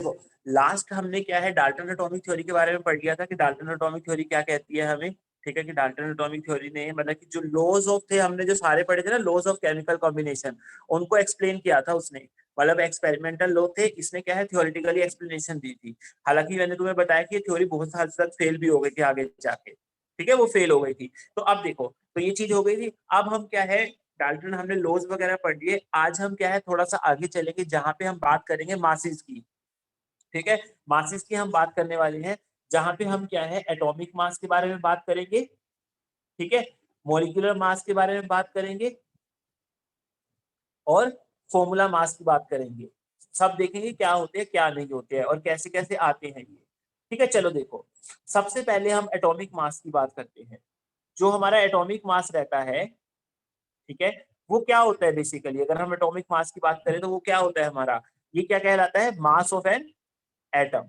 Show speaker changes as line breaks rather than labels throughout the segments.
देखो लास्ट हमने क्या है डाल्टन एटॉमिक थ्योरी के बारे में पढ़ लिया था कि डाल्टन एटॉमिक थ्योरी क्या कहती है हमें, ठीक है, कि डाल्टन एटॉमिक थ्योरी ने मतलब कि जो लॉज ऑफ थे हमने जो सारे पढ़े थे ना, लॉज ऑफ केमिकल कॉम्बिनेशन, उनको एक्सप्लेन किया था उसने, मतलब एक्सपेरिमेंटल लॉ थे, इसने क्या है थ्योरेटिकली एक्सप्लेनेशन दी थी। हालांकि मैंने तुम्हें बताया कि ये थ्योरी बहुत हद तक फेल भी हो गई थी आगे जाके, ठीक है, वो फेल हो गई थी। तो अब देखो, तो ये चीज हो गई थी। अब हम क्या है, डाल्टन हमने लॉज वगैरह पढ़ लिए, आज हम क्या है थोड़ा सा आगे चलेंगे जहां पे हम बात करेंगे मासेस की, ठीक है, मासेस की हम बात करने वाले हैं, जहां पे हम क्या है एटॉमिक मास के बारे में बात करेंगे, ठीक है, मॉलिक्यूलर मास के बारे में बात करेंगे और फॉर्मूला मास की बात करेंगे। सब देखेंगे क्या होते हैं क्या नहीं होते हैं और कैसे कैसे आते हैं ये, ठीक है। चलो देखो, सबसे पहले हम एटॉमिक मास की बात करते हैं। जो हमारा एटॉमिक मास रहता है, ठीक है, वो क्या होता है बेसिकली, अगर हम एटॉमिक मास की बात करें तो वो क्या होता है हमारा, ये क्या कहलाता है, मास ऑफ एन एटम,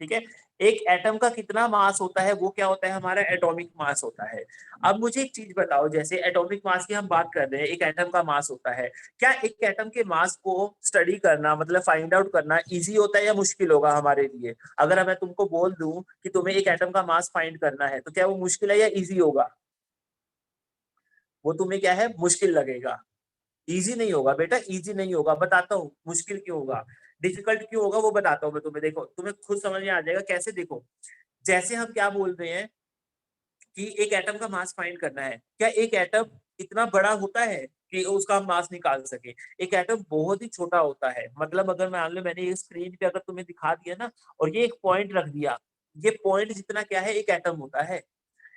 ठीक है। एक एटम का कितना मास होता है वो क्या होता है, हमारा एटॉमिक मास होता है। अब मुझे एक चीज बताओ, जैसे एटॉमिक मास की हम बात कर रहे हैं, एक एटम का मास होता है, क्या एक एटम के मास को स्टडी करना मतलब फाइंड आउट करना इजी होता है या मुश्किल होगा हमारे लिए? अगर मैं तुमको बोल दूं कि तुम्हें एक एटम का मास फाइंड करना है, तो क्या वो मुश्किल है या इजी होगा? वो तुम्हें क्या है, मुश्किल लगेगा, इजी नहीं होगा बेटा, इजी नहीं होगा, बताता हूँ मुश्किल क्यों होगा, डिफिकल्ट क्यों होगा वो बताता हूँ मैं तुम्हें। देखो तुम्हें खुद समझ में आ जाएगा कैसे। देखो जैसे हम क्या बोल रहे हैं कि एक एटम का मास फाइंड करना है, क्या एक एटम इतना बड़ा होता है कि उसका हम मास निकाल सके? एक एटम बहुत ही छोटा होता है। मतलब अगर मान लो मैंने ये स्क्रीन पे अगर तुम्हें दिखा दिया ना और ये एक पॉइंट रख दिया, ये पॉइंट जितना क्या है एक एटम होता है।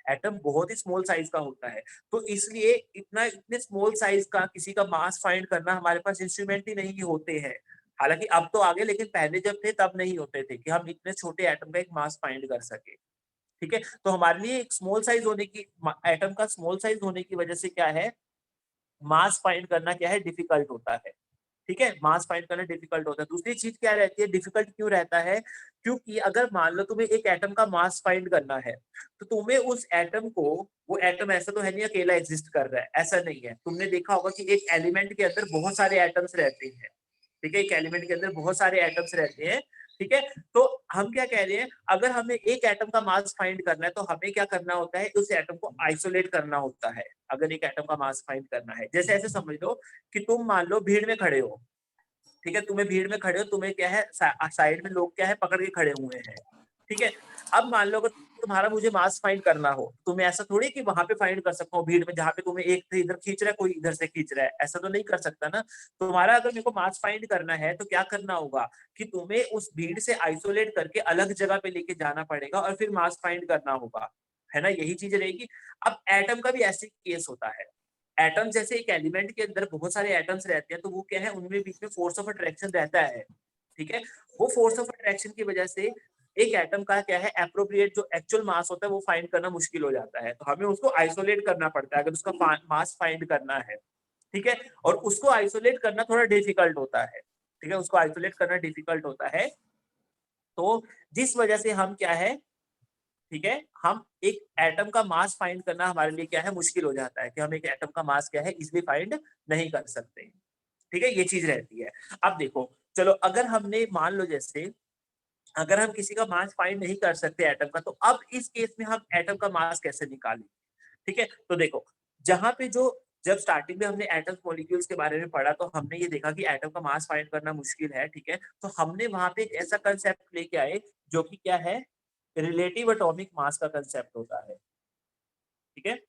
एटम बहुत ही स्मॉल साइज का होता है, तो इसलिए इतने स्मॉल साइज का किसी का मास फाइंड करना हमारे पास इंस्ट्रूमेंट ही नहीं होते हैं। हालांकि अब तो आगे, लेकिन पहले जब थे तब नहीं होते थे कि हम इतने छोटे एटम का एक मास फाइंड कर सके, ठीक है। तो हमारे लिए एक स्मॉल साइज होने की, एटम का स्मॉल साइज होने की वजह से क्या है, मास फाइंड करना क्या है, डिफिकल्ट होता है, ठीक है, मास फाइंड करना डिफिकल्ट होता है। दूसरी चीज क्या रहती है, डिफिकल्ट क्यों रहता है, क्योंकि अगर मान लो तुम्हें एक एटम का मास फाइंड करना है, तो तुम्हें उस एटम को, वो एटम ऐसा तो है नहीं अकेला एग्जिस्ट कर रहा है, ऐसा नहीं है। तुमने देखा होगा कि एक एलिमेंट के अंदर बहुत सारे एटम्स रहते हैं, ठीक है, एक एलिमेंट के अंदर बहुत सारे एटम्स रहते हैं, ठीक है। तो हम क्या कह रहे हैं, अगर हमें एक एटम का मास फाइंड करना है तो हमें क्या करना होता है, उस एटम को आइसोलेट करना होता है। अगर एक एटम का मास फाइंड करना है, जैसे ऐसे समझ लो कि तुम मान लो भीड़ में खड़े हो, ठीक है, तुम्हें भीड़ में खड़े हो, तुम्हें क्या है साइड में लोग क्या है पकड़ के खड़े हुए हैं, ठीक है। अब मान लो अगर तुम्हारा मुझे मास फाइंड करना हो, तुम्हें ऐसा थोड़ी कि वहां पे फाइंड कर सकता हूँ भीड़ में, जहां पे तुम्हें एक से इधर खींच रहा है कोई इधर से खींच रहा है, ऐसा तो नहीं कर सकता ना। तुम्हारा अगर मेरे को मास फाइंड करना है तो क्या करना होगा कि तुम्हें उस भीड़ से आइसोलेट करके अलग जगह पे लेके जाना पड़ेगा और फिर मास फाइंड करना होगा, है ना, यही चीज रहेगी। अब एटम का भी ऐसे केस होता है। एटम जैसे एक एलिमेंट के अंदर बहुत सारे एटम्स रहते हैं, तो वो क्या है, उनमें बीच में फोर्स ऑफ अट्रैक्शन रहता है, ठीक है। वो फोर्स ऑफ अट्रैक्शन की वजह से एक एटम का क्या है, एप्रोप्रिएट जो एक्चुअल मास होता है वो फाइंड करना मुश्किल हो जाता है, तो हमें उसको आइसोलेट करना पड़ता है अगर उसका मास फाइंड करना है, ठीक है। और उसको आइसोलेट करना थोड़ा डिफिकल्ट होता है, ठीक है, उसको आइसोलेट करना डिफिकल्ट होता है। तो जिस वजह से हम क्या है, ठीक है, हम एक एटम का मास फाइंड करना हमारे लिए क्या है, मुश्किल हो जाता है कि हम एक एटम का मास क्या है इजिली फाइंड नहीं कर सकते, ठीक है, ये चीज रहती है। अब देखो, चलो अगर हमने मान लो जैसे अगर हम किसी का मास फाइंड नहीं कर सकते एटम का, तो अब इस केस में हम एटम का मास कैसे निकालें, ठीक है। तो देखो, जहां पे जो जब स्टार्टिंग में हमने एटम्स मॉलिक्यूल्स के बारे में पढ़ा तो हमने ये देखा कि एटम का मास फाइंड करना मुश्किल है, ठीक है। तो हमने वहां पे एक ऐसा कंसेप्ट लेके आए जो कि क्या है, रिलेटिव एटॉमिक मास का कंसेप्ट होता है, ठीक है।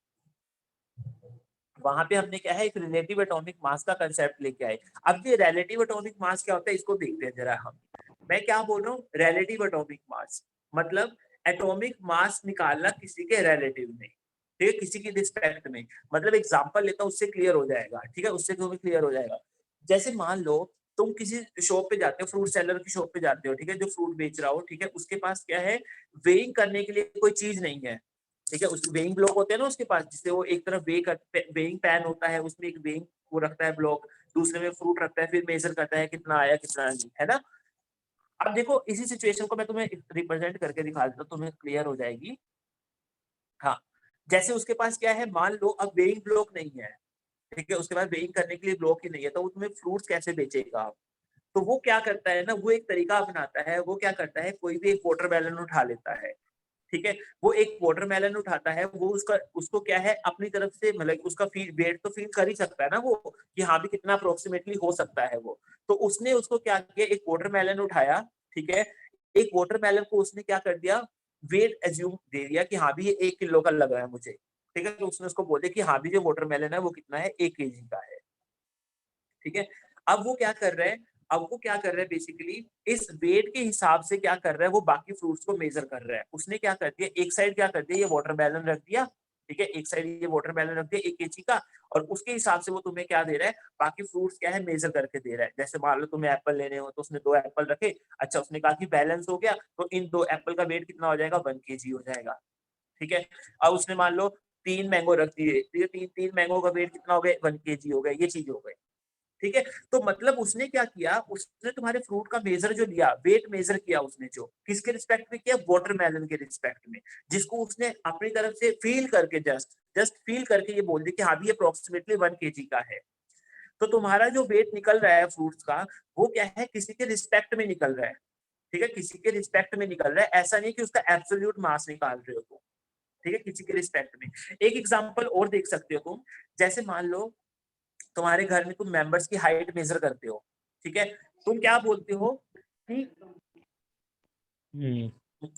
वहां पे हमने क्या है, एक रिलेटिव एटॉमिक मास का कंसेप्ट लेके आए। अब ये रिलेटिव एटॉमिक मास क्या होता है इसको देखते हैं जरा हम। मैं क्या बोल रहा हूँ, रिलेटिव एटॉमिक मास मतलब एटॉमिक मास निकालना किसी के रिलेटिव में, ठीक है, किसी की रिस्पेक्ट में। मतलब एग्जांपल लेता हूँ, उससे क्लियर हो जाएगा, ठीक है, उससे तुम्हें क्लियर हो जाएगा। जैसे मान लो तुम किसी शॉप पे जाते हो, फ्रूट सेलर की शॉप पे जाते हो, ठीक है, जो फ्रूट बेच रहा हो, ठीक है, उसके पास क्या है, वेइंग करने के लिए कोई चीज नहीं है, ठीक है। उसके वेइंग ब्लॉक होते हैं ना उसके पास, जिससे वो एक तरफ वेइंग पैन होता है, उसमें एक वेइंग वो रखता है ब्लॉक, दूसरे में फ्रूट रखता है, फिर मेजर करता है कितना आया कितना नहीं, है ना। अब देखो इसी सिचुएशन को मैं तुम्हें रिप्रेजेंट करके दिखा देता हूँ, तुम्हें क्लियर हो जाएगी। हाँ, जैसे उसके पास क्या है, मान लो अब वेइंग ब्लॉक नहीं है, ठीक है, उसके पास वेइंग करने के लिए ब्लॉक ही नहीं है, तो वो तुम्हें फ्रूट्स कैसे बेचेगा? तो वो क्या करता है ना, वो एक तरीका अपनाता है, वो क्या करता है, कोई भी एक वाटरमेलन उठा लेता है, ठीक है, वो एक वाटरमेलन उठाता है, वो उसका उसको क्या है अपनी तरफ से मतलब उसका वेट तो फील कर ही सकता है ना वो, कि हाँ भी कितना अप्रोक्सीमेटली हो सकता है वो। तो उसने उसको क्या किया, एक वाटरमेलन उठाया, ठीक है, एक वाटरमेलन को उसने क्या कर दिया, वेट एज्यूम दे दिया कि हाँ भी ये 1 किलो का लग रहा है मुझे, ठीक है, तो उसने उसको बोल दिया कि हाँ भी जो वाटरमेलन है वो कितना है, 1 केजी का है, ठीक है। अब वो क्या कर रहा है, अब वो क्या कर रहा है बेसिकली इस वेट के हिसाब से क्या कर रहा है, वो बाकी फ्रूट्स को मेजर कर रहा है। उसने क्या कर दिया, एक साइड क्या कर दिया, ये वाटरमेलन रख दिया, ठीक है, एक साइड ये वाटरमेलन रख दिया 1 केजी का, और उसके हिसाब से वो तुम्हें क्या दे रहा है, बाकी फ्रूट्स क्या है मेजर करके दे रहा है। जैसे मान लो तुम्हें एप्पल लेने हो तो उसने 2 एप्पल रखे, अच्छा उसने कहा कि बैलेंस हो गया, तो इन 2 एप्पल का वेट कितना हो जाएगा, 1 केजी हो जाएगा, ठीक है। अब उसने मान लो 3 मैंगो रख दिए, तो ये 3 मैंगो का वेट कितना हो गया, 1 केजी हो गया, ये चीज हो गई, ठीक है। तो मतलब उसने क्या किया, उसने तुम्हारे फ्रूट का मेजर जो लिया, वेट मेजर किया उसने, जो किसके रिस्पेक्ट में किया, वाटरमेलन के रिस्पेक्ट में, जिसको उसने अपनी तरफ से फील करके जस्ट जस्ट फील करके ये बोल दिया कि हाँ भी अप्रोक्सीमेटली 1 केजी का है। तो तुम्हारा जो वेट निकल रहा है फ्रूट्स का, वो क्या है, किसी के रिस्पेक्ट में निकल रहा है, ठीक है, किसी के रिस्पेक्ट में निकल रहा है, ऐसा नहीं कि उसका एब्सोल्यूट मास निकाल रहे हो तुम, ठीक है, किसी के रिस्पेक्ट में। एक एग्जांपल और देख सकते हो तुम, जैसे मान लो तुम्हारे घर में तुम मेंबर्स की हाइट मेजर करते हो, ठीक है, तुम क्या बोलते हो कि
हम्म।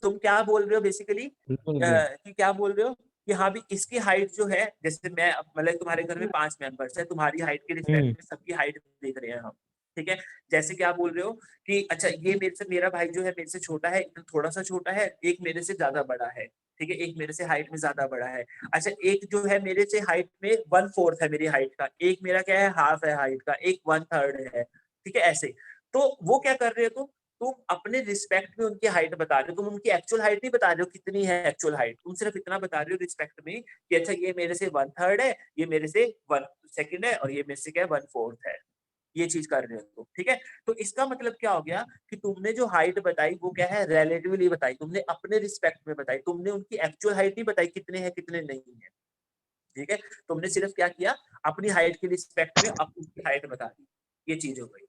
तुम क्या बोल रहे हो बेसिकली,
बिल्कुल भी।
कि क्या बोल रहे हो कि हाँ भी इसकी हाइट जो है, जैसे मैं मतलब तुम्हारे घर में 5 मेंबर्स है, तुम्हारी हाइट के रिस्पेक्ट
हम्म।
में सबकी हाइट देख रहे हैं हम, ठीक है। जैसे क्या बोल रहे हो कि अच्छा ये मेरे से, मेरा भाई जो है मेरे से छोटा है, थोड़ा सा छोटा है, एक मेरे से ज्यादा बड़ा है, ठीक है, एक मेरे से हाइट में ज्यादा बड़ा है, अच्छा एक जो है मेरे से हाइट में 1/4 है मेरी हाइट का, एक मेरा क्या है हाफ है हाइट का, एक 1/3 है, ठीक है, ऐसे। तो वो क्या कर रहे हो तुम अपने रिस्पेक्ट में उनकी हाइट बता रहे हो, तुम उनकी एक्चुअल हाइट नहीं बता रहे हो कितनी है एक्चुअल हाइट, तुम सिर्फ इतना बता रहे हो रिस्पेक्ट में कि अच्छा ये मेरे से 1/3 है, ये मेरे से 1/2 है, और ये मेरे से क्या है 1/4 है, ये चीज कर रहे हो तुम, ठीक है। तो इसका मतलब क्या हो गया कि तुमने जो हाइट बताई वो क्या है, रिलेटिवली बताई, तुमने अपने रिस्पेक्ट में बताई, तुमने उनकी एक्चुअल हाइट नहीं बताई कितने हैं कितने नहीं है, ठीक है। तुमने सिर्फ क्या किया, अपनी हाइट के रिस्पेक्ट में अब उसकी हाइट बता दी, ये चीज हो गई,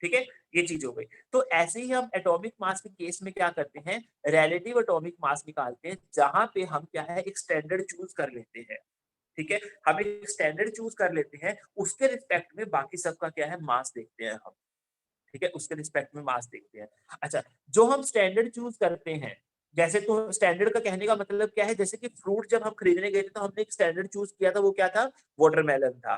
ठीक है, ये चीज हो गई। तो ऐसे ही हम एटॉमिक मास के केस में क्या करते हैं, रिलेटिव एटॉमिक मास निकालते हैं, जहां पे हम क्या है एक स्टैंडर्ड चूज कर लेते हैं, ठीक है, हम एक स्टैंडर्ड चूज कर लेते हैं, उसके रिस्पेक्ट में बाकी सबका क्या है मास देखते हैं हम, ठीक है, उसके रिस्पेक्ट में मास देखते हैं। अच्छा, जो हम स्टैंडर्ड चूज करते हैं, जैसे तो स्टैंडर्ड का कहने का मतलब क्या है, जैसे कि फ्रूट जब हम खरीदने गए थे तो हमने एक स्टैंडर्ड चूज किया था, वो क्या था, वाटरमेलन था,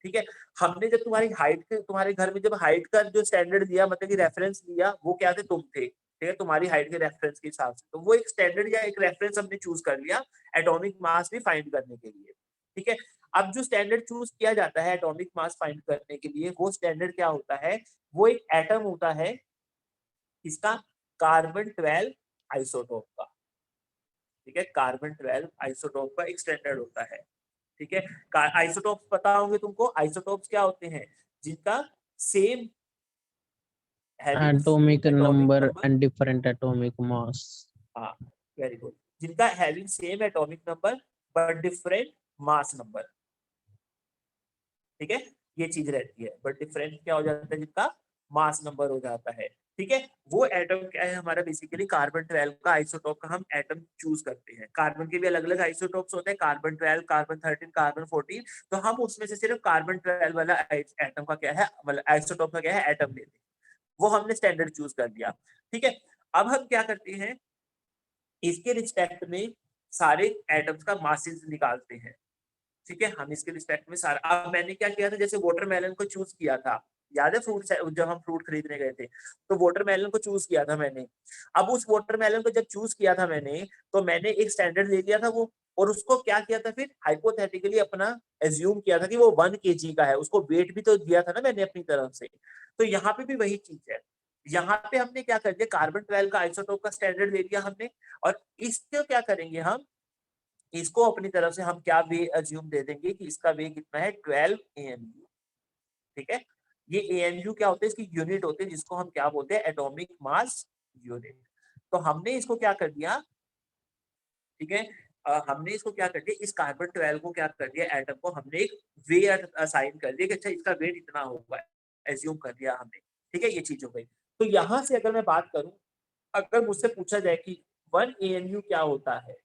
ठीक है। हमने जब तुम्हारी हाइट के, तुम्हारे घर में जब हाइट का जो स्टैंडर्ड दिया, मतलब कि रेफरेंस दिया, वो क्या थे, तुम थे, ठीक है, तुम्हारी हाइट के रेफरेंस के हिसाब से, तो वो एक स्टैंडर्ड या एक रेफरेंस हमने चूज कर लिया एटॉमिक मास भी फाइंड करने के लिए, ठीक है। अब जो स्टैंडर्ड चूज किया जाता है एटॉमिक मास फाइंड करने के लिए, वो स्टैंडर्ड क्या होता है, वो एक एटम होता है, इसका कार्बन 12 आइसोटोप का, ठीक है, कार्बन 12 आइसोटोप का एक स्टैंडर्ड होता है, ठीक है। आइसोटोप्स पता होंगे तुमको, आइसोटोप्स क्या होते हैं, जिनका same having
atomic
same atomic
number
number,
and different atomic mass.
हाँ वेरी गुड, जिनका having same atomic number but different mass number, ठीक है, ये चीज रहती है, बट डिफरेंट क्या हो जाता है, जिनका मास नंबर हो जाता है, ठीक है। वो एटम क्या है हमारा, बेसिकली कार्बन 12 का आइसोटोप का हम एटम चूज करते हैं। कार्बन के भी अलग अलग आइसोटोप्स होते हैं, कार्बन 12, कार्बन 13, कार्बन 14, तो हम उसमें से सिर्फ कार्बन 12 वाला एटम का क्या है, मतलब आइसोटोप का क्या है एटम लेते हैं, वो हमने स्टैंडर्ड चूज कर दिया, ठीक है। अब हम क्या करते हैं, इसके रिस्पेक्ट में सारे एटम्स का मासेस निकालते हैं, ठीक है, हम इसके रिस्पेक्ट में सारा, अब मैंने क्या किया था, जैसे वाटरमेलन को चूज किया था, याद है फ्रूट, जब हम फ्रूट खरीदने गए थे, तो वाटरमेलन को चूज किया था मैंने। अब उस वाटरमेलन को जब चूज किया था मैंने, तो मैंने एक स्टैंडर्ड ले लिया था वो, और उसको क्या किया था फिर, हाइपोथेटिकली अपना एज्यूम किया था कि वो 1 केजी का है, उसको वेट भी तो दिया था ना मैंने अपनी तरफ से। तो यहाँ पे भी वही चीज है, यहाँ पे हमने क्या कर दिया, कार्बन 12 का आइसोटोप का स्टैंडर्ड ले लिया हमने, और इसको क्या करेंगे हम, इसको अपनी तरफ से हम क्या वे अज्यूम दे देंगे कि इसका वे कितना है, 12 AMU, ठीक है। ये AMU क्या होते हैं, इसकी यूनिट होते हैं, जिसको हम क्या बोलते हैं, एटॉमिक मास यूनिट। तो हमने इसको क्या कर दिया, ठीक है, हमने इसको क्या कर दिया, इस कार्बन 12 को क्या कर दिया, एटम को हमने एक वे असाइन कर दिया कि अच्छा इसका वेट इतना होगा, एज्यूम कर दिया हमने, ठीक है, ये चीज हो गई। तो यहाँ से अगर मैं बात करूं, अगर मुझसे पूछा जाए कि 1 AMU क्या होता है,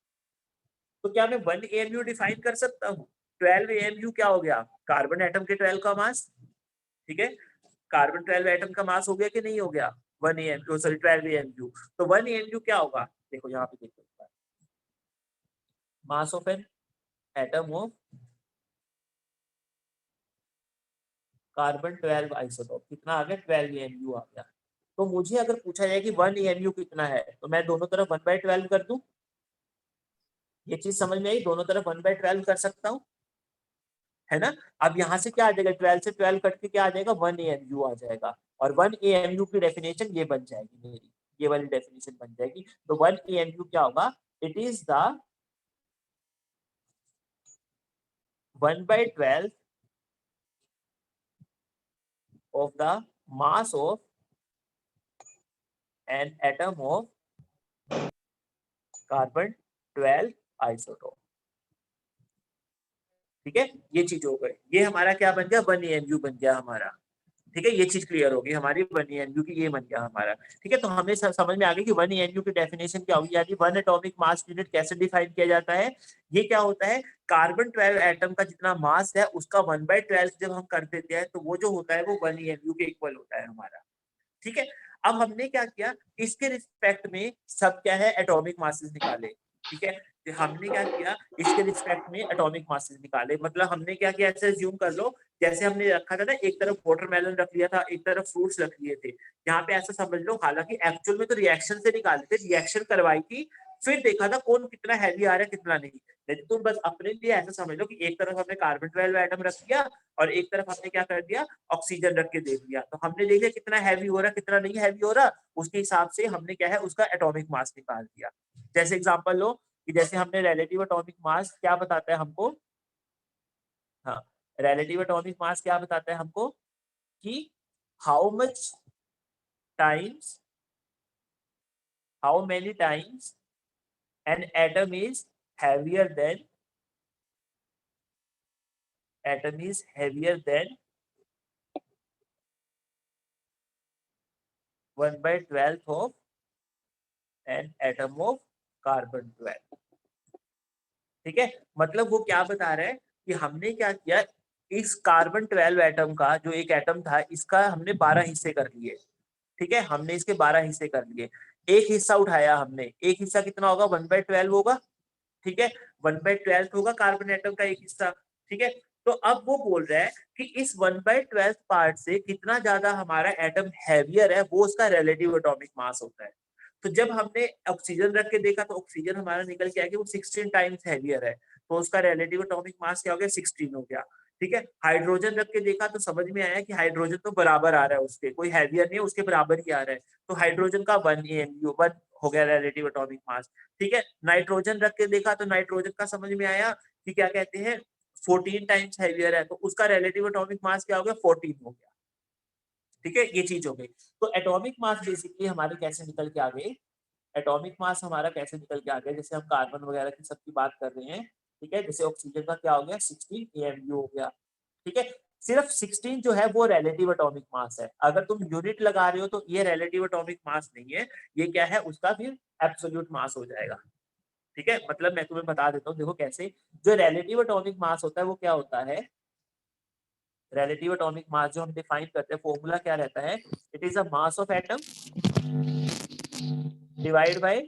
तो क्या मैं 1 AMU डिफाइन कर सकता हूँ? 12 AMU क्या हो गया? कार्बन एटम के 12 का मास, ठीक है, कार्बन 12 एटम का मास हो गया कि नहीं हो गया? 1 AMU, सॉरी 12 AMU। तो 1 AMU क्या होगा? देखो यहाँ पे देखो, mass of an atom of carbon 12 isotope कितना आ गया? 12 AMU आ गया। तो मुझे अगर पूछा जाए कि 1 AMU कितना है, तो मैं दोनों तरफ 1/12 कर दूं। ये चीज समझ में आई? दोनों तरफ 1/12 कर सकता हूँ, है ना। अब यहाँ से क्या आ जाएगा? 12 से 12 कट के क्या आ जाएगा? 1 AMU आ जाएगा। और 1 AMU की डेफिनेशन ये बन जाएगी मेरी, ये वाली डेफिनेशन बन जाएगी। तो 1 AMU क्या होगा? It is the 1/12 of the mass of an atom of carbon 12 isotope। ठीक है, ये चीज हो गई। ये हमारा क्या बन गया? 1 AMU बन गया हमारा। ठीक है, ये चीज क्लियर होगी हमारी। 1 AMU की ये बन गया हमारा। ठीक है, तो हमें समझ में आ गया कि 1 AMU की डेफिनेशन क्या होगी, यानी 1 एटॉमिक मास यूनिट कैसे डिफाइन किया जाता है। ये क्या होता है? कार्बन 12 एटम का जितना मास है उसका 1/12 जब हम कर देते हैं तो वो जो होता है वो 1 AMU के इक्वल होता है हमारा। ठीक है, अब हमने क्या किया, इसके रिस्पेक्ट में सब क्या है? एटॉमिक मासेस निकाले। ठीक है, तो हमने क्या किया, इसके रिस्पेक्ट में एटॉमिक मासेस निकाले। मतलब हमने क्या किया, ऐसे ज्यूम कर लो जैसे हमने रखा था ना, एक तरफ वाटरमेलन रख लिया था, एक तरफ फ्रूट्स रख लिए थे। यहाँ पे ऐसा समझ लो, हालांकि एक्चुअल में तो रिएक्शन से निकाले थे, रिएक्शन करवाई थी, फिर देखा था कौन कितना हैवी आ रहा है कितना नहीं। लेकिन तुम बस अपने लिए ऐसा समझ लो कि एक तरफ हमने कार्बन 12 एटम रख दिया और एक तरफ हमने क्या कर दिया, ऑक्सीजन रख के देख लिया। तो हमने देख लिया कितना हैवी हो रहा है कितना नहीं हैवी हो रहा, उसके हिसाब से हमने क्या है उसका एटॉमिक मास निकाल दिया। जैसे एग्जांपल लो कि जैसे हमने रिलेटिव एटॉमिक मास क्या बताता है हमको, हाँ, रिलेटिव एटॉमिक मास क्या बताता है हमको कि how much times, how many times an atom is heavier than, atom is heavier than 1/12 of an atom of carbon 12। ठीक है, मतलब वो क्या बता रहा है कि हमने क्या किया, इस कार्बन 12 एटम का जो एक एटम था इसका हमने 12 हिस्से कर लिए। ठीक है, हमने इसके 12 हिस्से कर लिए, एक हिस्सा उठाया हमने, एक हिस्सा कितना होगा? 1/12 होगा। ठीक है, 1/12 होगा कार्बन एटम का एक हिस्सा। ठीक है, तो अब वो बोल रहा है कि इस 1/12 पार्ट से कितना ज्यादा हमारा एटम हैवियर है, वो उसका रिलेटिव एटॉमिक मास होता है। तो जब हमने ऑक्सीजन रख के देखा तो ऑक्सीजन हमारा निकल के आ गया वो 16 टाइम्स हैवियर है, तो उसका रिलेटिव एटॉमिक मास क्या हो गया? 16 हो गया। ठीक है, हाइड्रोजन रख के देखा तो समझ में आया कि हाइड्रोजन तो बराबर आ रहा है उसके, कोई हैवियर नहीं है, उसके बराबर ही आ रहा है। तो हाइड्रोजन का 1 AMU 1 हो गया रिलेटिव एटॉमिक मास। ठीक है, नाइट्रोजन रख के देखा तो नाइट्रोजन का समझ में आया कि क्या कहते हैं 14 टाइम्स हैवियर है, तो उसका रिलेटिव एटॉमिक मास क्या हो गया? 14 हो गया। ठीक है, ये चीज हो गई। तो एटॉमिक मास बेसिकली हमारे कैसे निकल के आ गए, एटॉमिक मास हमारा कैसे निकल के आ गया, जैसे हम कार्बन वगैरह की सबकी बात कर रहे हैं। ठीक है, जैसे ऑक्सीजन का क्या हो गया? 16 AMU हो गया। ठीक है, सिर्फ 16 जो है वो रिलेटिव एटॉमिक मास है। अगर तुम यूनिट लगा रहे हो तो ये रिलेटिव एटॉमिक मास नहीं है, ये क्या है उसका फिर एब्सोल्यूट मास हो जाएगा। ठीक है, मतलब मैं तुम्हें बता देता हूँ, देखो कैसे। जो रिलेटिव एटॉमिक मास होता है वो क्या होता है, रिलेटिव एटॉमिक मास जो हम डिफाइन करते हैं, फॉर्मूला क्या रहता है, it is a mass of atom divide by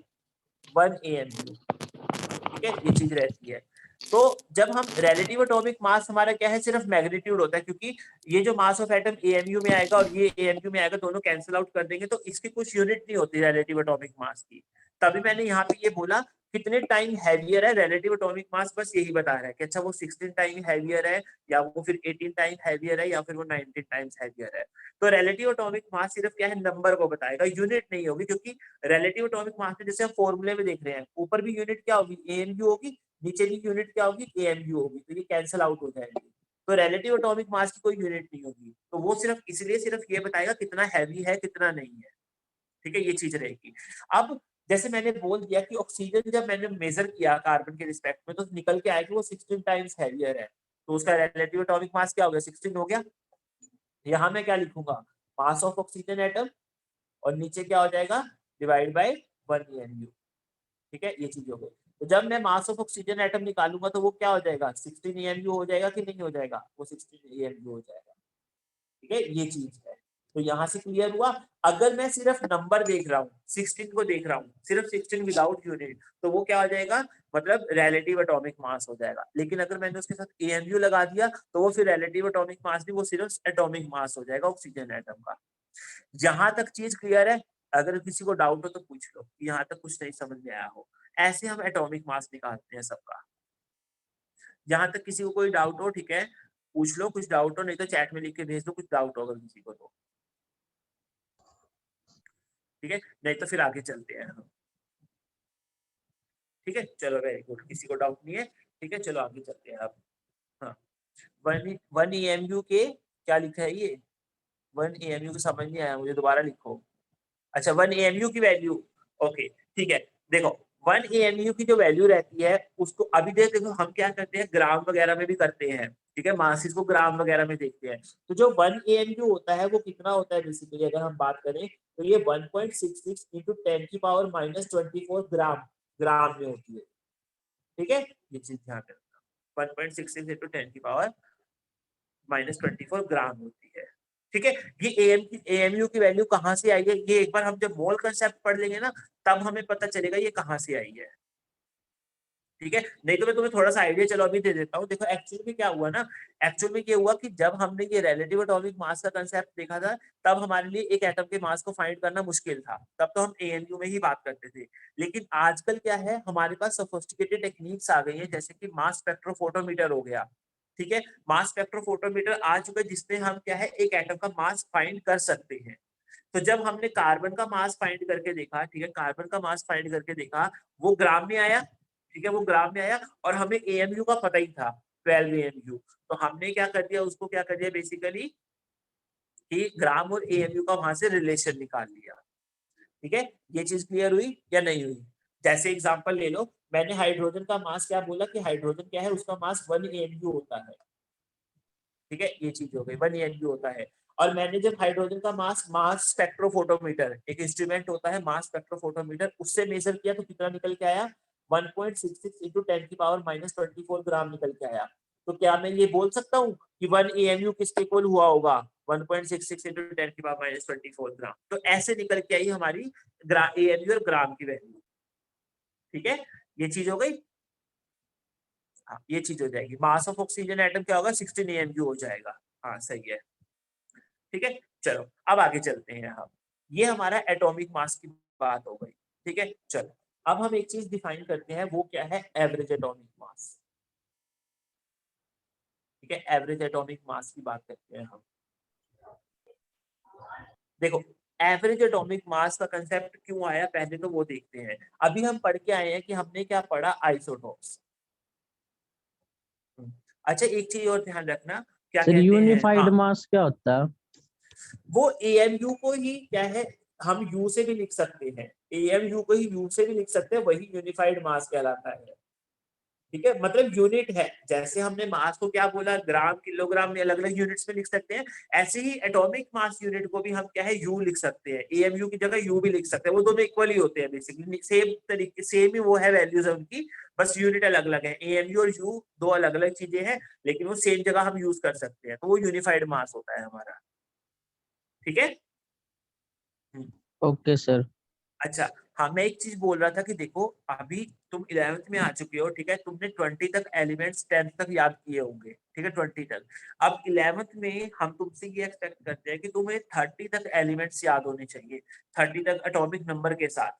1 AMU। ठीक है, ये चीज रहती है। तो जब हम रिलेटिव एटॉमिक मास हमारा क्या है, सिर्फ मैग्नीट्यूड होता है, क्योंकि ये जो मास ऑफ एटम AMU में आएगा और ये AMU में आएगा, दोनों कैंसिल आउट कर देंगे, तो इसकी कुछ यूनिट नहीं होती रिलेटिव एटॉमिक मास की। तभी मैंने यहाँ पे ये बोला कितने टाइम हैवियर है रिलेटिव एटॉमिक मास, बस यही बता रहा है कि अच्छा वो 16 टाइम हैवियर है, या वो फिर 18 टाइम हैवियर है, या फिर वो 19 टाइम्स हैवियर है। तो रिलेटिव एटॉमिक मास सिर्फ क्या है, नंबर को बताएगा, यूनिट नहीं होगी, क्योंकि रिलेटिव एटॉमिक मास में जैसे हम फॉर्मूले में देख रहे हैं, ऊपर भी यूनिट क्या होगी? AMU होगी, नीचे भी यूनिट क्या होगी? AMU होगी, तो ये कैंसिल आउट हो जाएगी। तो रिलेटिव एटॉमिक मास की कोई यूनिट नहीं होगी, तो वो सिर्फ इसलिए सिर्फ ये बताएगा कितना हैवी है कितना नहीं है। ठीक है, ये चीज रहेगी। अब जैसे मैंने बोल दिया कि ऑक्सीजन जब मैंने मेजर किया कार्बन के रिस्पेक्ट में तो निकल के आया कि वो 16 टाइम्स हैवियर है, तो उसका रिलेटिव एटॉमिक मास क्या हो गया? 16 हो गया। यहाँ मैं क्या लिखूंगा, मास ऑफ ऑक्सीजन एटम, और नीचे क्या हो जाएगा, डिवाइड बाय 1 AMU। ठीक है, ये चीज हो गई। तो जब मैं मास ऑफ ऑक्सीजन एटम निकालूंगा तो वो क्या हो जाएगा, 16 AMU हो जाएगा कि नहीं हो जाएगा, वो 16 AMU हो जाएगा। ठीक है, ये चीज है। तो यहाँ से क्लियर हुआ। अगर मैं सिर्फ नंबर देख रहा हूँ, 16 को देख रहा हूँ, सिर्फ 16 विदाउट यूनिट, तो वो क्या हो जाएगा, मतलब रिलेटिव एटॉमिक मास हो जाएगा। लेकिन अगर मैंने उसके साथ AMU लगा दिया तो वो फिर रिलेटिव एटॉमिक मास नहीं, वो सिर्फ एटॉमिक मास हो जाएगा ऑक्सीजन एटम का। जहां तक चीज क्लियर है, अगर किसी को डाउट हो तो पूछ लो, यहाँ तक कुछ नहीं समझ में आया हो। ऐसे हम एटॉमिक मास निकालते हैं सबका। जहां तक किसी को कोई डाउट हो, ठीक है, पूछ लो, कुछ डाउट हो, नहीं तो चैट में लिख के भेज दो कुछ डाउट हो अगर किसी को तो। ठीक है, नहीं तो फिर आगे चलते हैं हम। ठीक है, चलो वेरी गुड, किसी को डाउट नहीं है। ठीक है, चलो आगे चलते हैं अब। हाँ, 1 AMU के क्या लिखा है ये, 1 AMU को समझ नहीं आया मुझे, दोबारा लिखो। अच्छा, 1 AMU की वैल्यू, ओके ठीक है। देखो 1 AMU की जो वैल्यू रहती है उसको अभी देखो हम क्या करते हैं, ग्राम वगैरह में भी करते हैं। ठीक है, मासिस को ग्राम वगैरह में देखते हैं। तो जो 1 AMU होता है वो कितना होता है, बेसिकली अगर हम बात करें तो ये 1.66 इंटू 10⁻⁻24 ग्राम, ग्राम में होती है। ठीक है, ये चीज ध्यान रखना, 1.66 इंटू 10⁻⁻24 ग्राम होती है। ठीक है, ये AMU की वैल्यू कहाँ से आई है, ये एक बार हम जब मोल कंसेप्ट पढ़ लेंगे ना, तब हमें पता चलेगा ये कहाँ से आई है। ठीक है, नहीं तो मैं तुम्हें थोड़ा सा आइडिया चलो अभी दे देता हूँ। देखो एक्चुअली में क्या हुआ ना, एक्चुअल में ये हुआ कि जब हमने ये रिलेटिव एटॉमिक मास का कंसेप्ट देखा था, तब हमारे लिए एक एटम के मास को फाइंड करना मुश्किल था। तब तो हम AMU में ही बात करते थे। लेकिन आजकल क्या है, हमारे पास सोफिस्टिकेटेड टेक्निक्स आ गई है, जैसे कि मास स्पेक्ट्रोफोटोमीटर हो गया। ठीक है, मास स्पेक्ट्रोफोटोमीटर आ चुका है, जिसमें हम क्या है, एक एटम का मास फाइंड कर सकते हैं। तो जब हमने कार्बन का मास फाइंड करके देखा, ठीक है, कार्बन का मास फाइंड करके देखा, वो ग्राम में आया। ठीक है, वो ग्राम में आया, और हमें AMU का पता ही था, 12 AMU। तो हमने क्या कर दिया, उसको क्या कर दिया बेसिकली, कि ग्राम और AMU का वहां से रिलेशन निकाल लिया। ठीक है, ये चीज क्लियर हुई या नहीं हुई। जैसे एग्जांपल ले लो, मैंने हाइड्रोजन का मास क्या बोला, कि हाइड्रोजन क्या है, उसका मास 1 AMU होता है। ठीक है, ये चीज हो गई, 1 AMU होता है। और मैंने जब हाइड्रोजन का मास, मास स्पेक्ट्रोफोटोमीटर एक इंस्ट्रूमेंट होता है, मास स्पेक्ट्रोफोटोमीटर, उससे मेजर किया तो कितना निकल के आया, 1.66 इंटू 10⁻⁻24 ग्राम निकल के आया। तो क्या मैं ये बोल सकता हूँ कि 1 AMU किसके इक्वल हुआ होगा, 1.66 इंटू 10⁻⁻24 ग्राम। तो ऐसे निकल के आई हमारी AMU और ग्राम की वैल्यू। ठीक है, ये चीज हो गई। हाँ, ये चीज हो जाएगी, मास ऑफ ऑक्सीजन एटम क्या होगा, 16 AMU हो जाएगा। हाँ सही है। ठीक है, चलो अब आगे चलते हैं हम। ये हमारा एटॉमिक मास की बात हो गई। ठीक है, चलो अब हम एक चीज डिफाइन करते हैं, वो क्या है, एवरेज एटॉमिक मास। ठीक है, एवरेज एटॉमिक मास की बात करते हैं हम। देखो एवरेज एटॉमिक मास का कंसेप्ट क्यों आया, पहले तो वो देखते हैं। अभी हम पढ़ के आए हैं कि हमने क्या पढ़ा, आइसोटोप्स। अच्छा, एक चीज और ध्यान रखना, क्या
सर
कहते हैं,
यूनिफाइड
हाँ,
मास क्या होता है?
वो AMU को ही क्या है, हम U से भी लिख सकते हैं, AMU को ही U से भी लिख सकते हैं, वही यूनिफाइड मास कहलाता है। ठीक है, मतलब यूनिट है। जैसे हमने मास को क्या बोला, ग्राम किलोग्राम में अलग अलग यूनिट्स में लिख सकते हैं, ऐसे ही एटॉमिक मास यूनिट को भी हम क्या है, U लिख सकते हैं। AMU की जगह U भी लिख सकते हैं, वो दोनों इक्वल ही होते हैं बेसिकली, सेम तरीके, सेम ही वो है वैल्यूज उनकी, बस यूनिट अलग अलग है। AMU और U दो अलग अलग चीजें हैं, लेकिन वो सेम जगह हम यूज कर सकते हैं, तो वो यूनिफाइड मास होता है हमारा। ठीक है।
Okay sir.
अच्छा, हाँ, मैं एक चीज बोल रहा था कि देखो अभी तुम 11th में आ चुके हो। ठीक है, तुमने 20 तक एलिमेंट्स 10th तक याद किए होंगे। ठीक है, 20 तक। अब 11th में हम तुमसे ये एक्सपेक्ट करते हैं कि तुम्हें 30 तक एलिमेंट्स याद होने चाहिए, 30 तक एटॉमिक नंबर के साथ।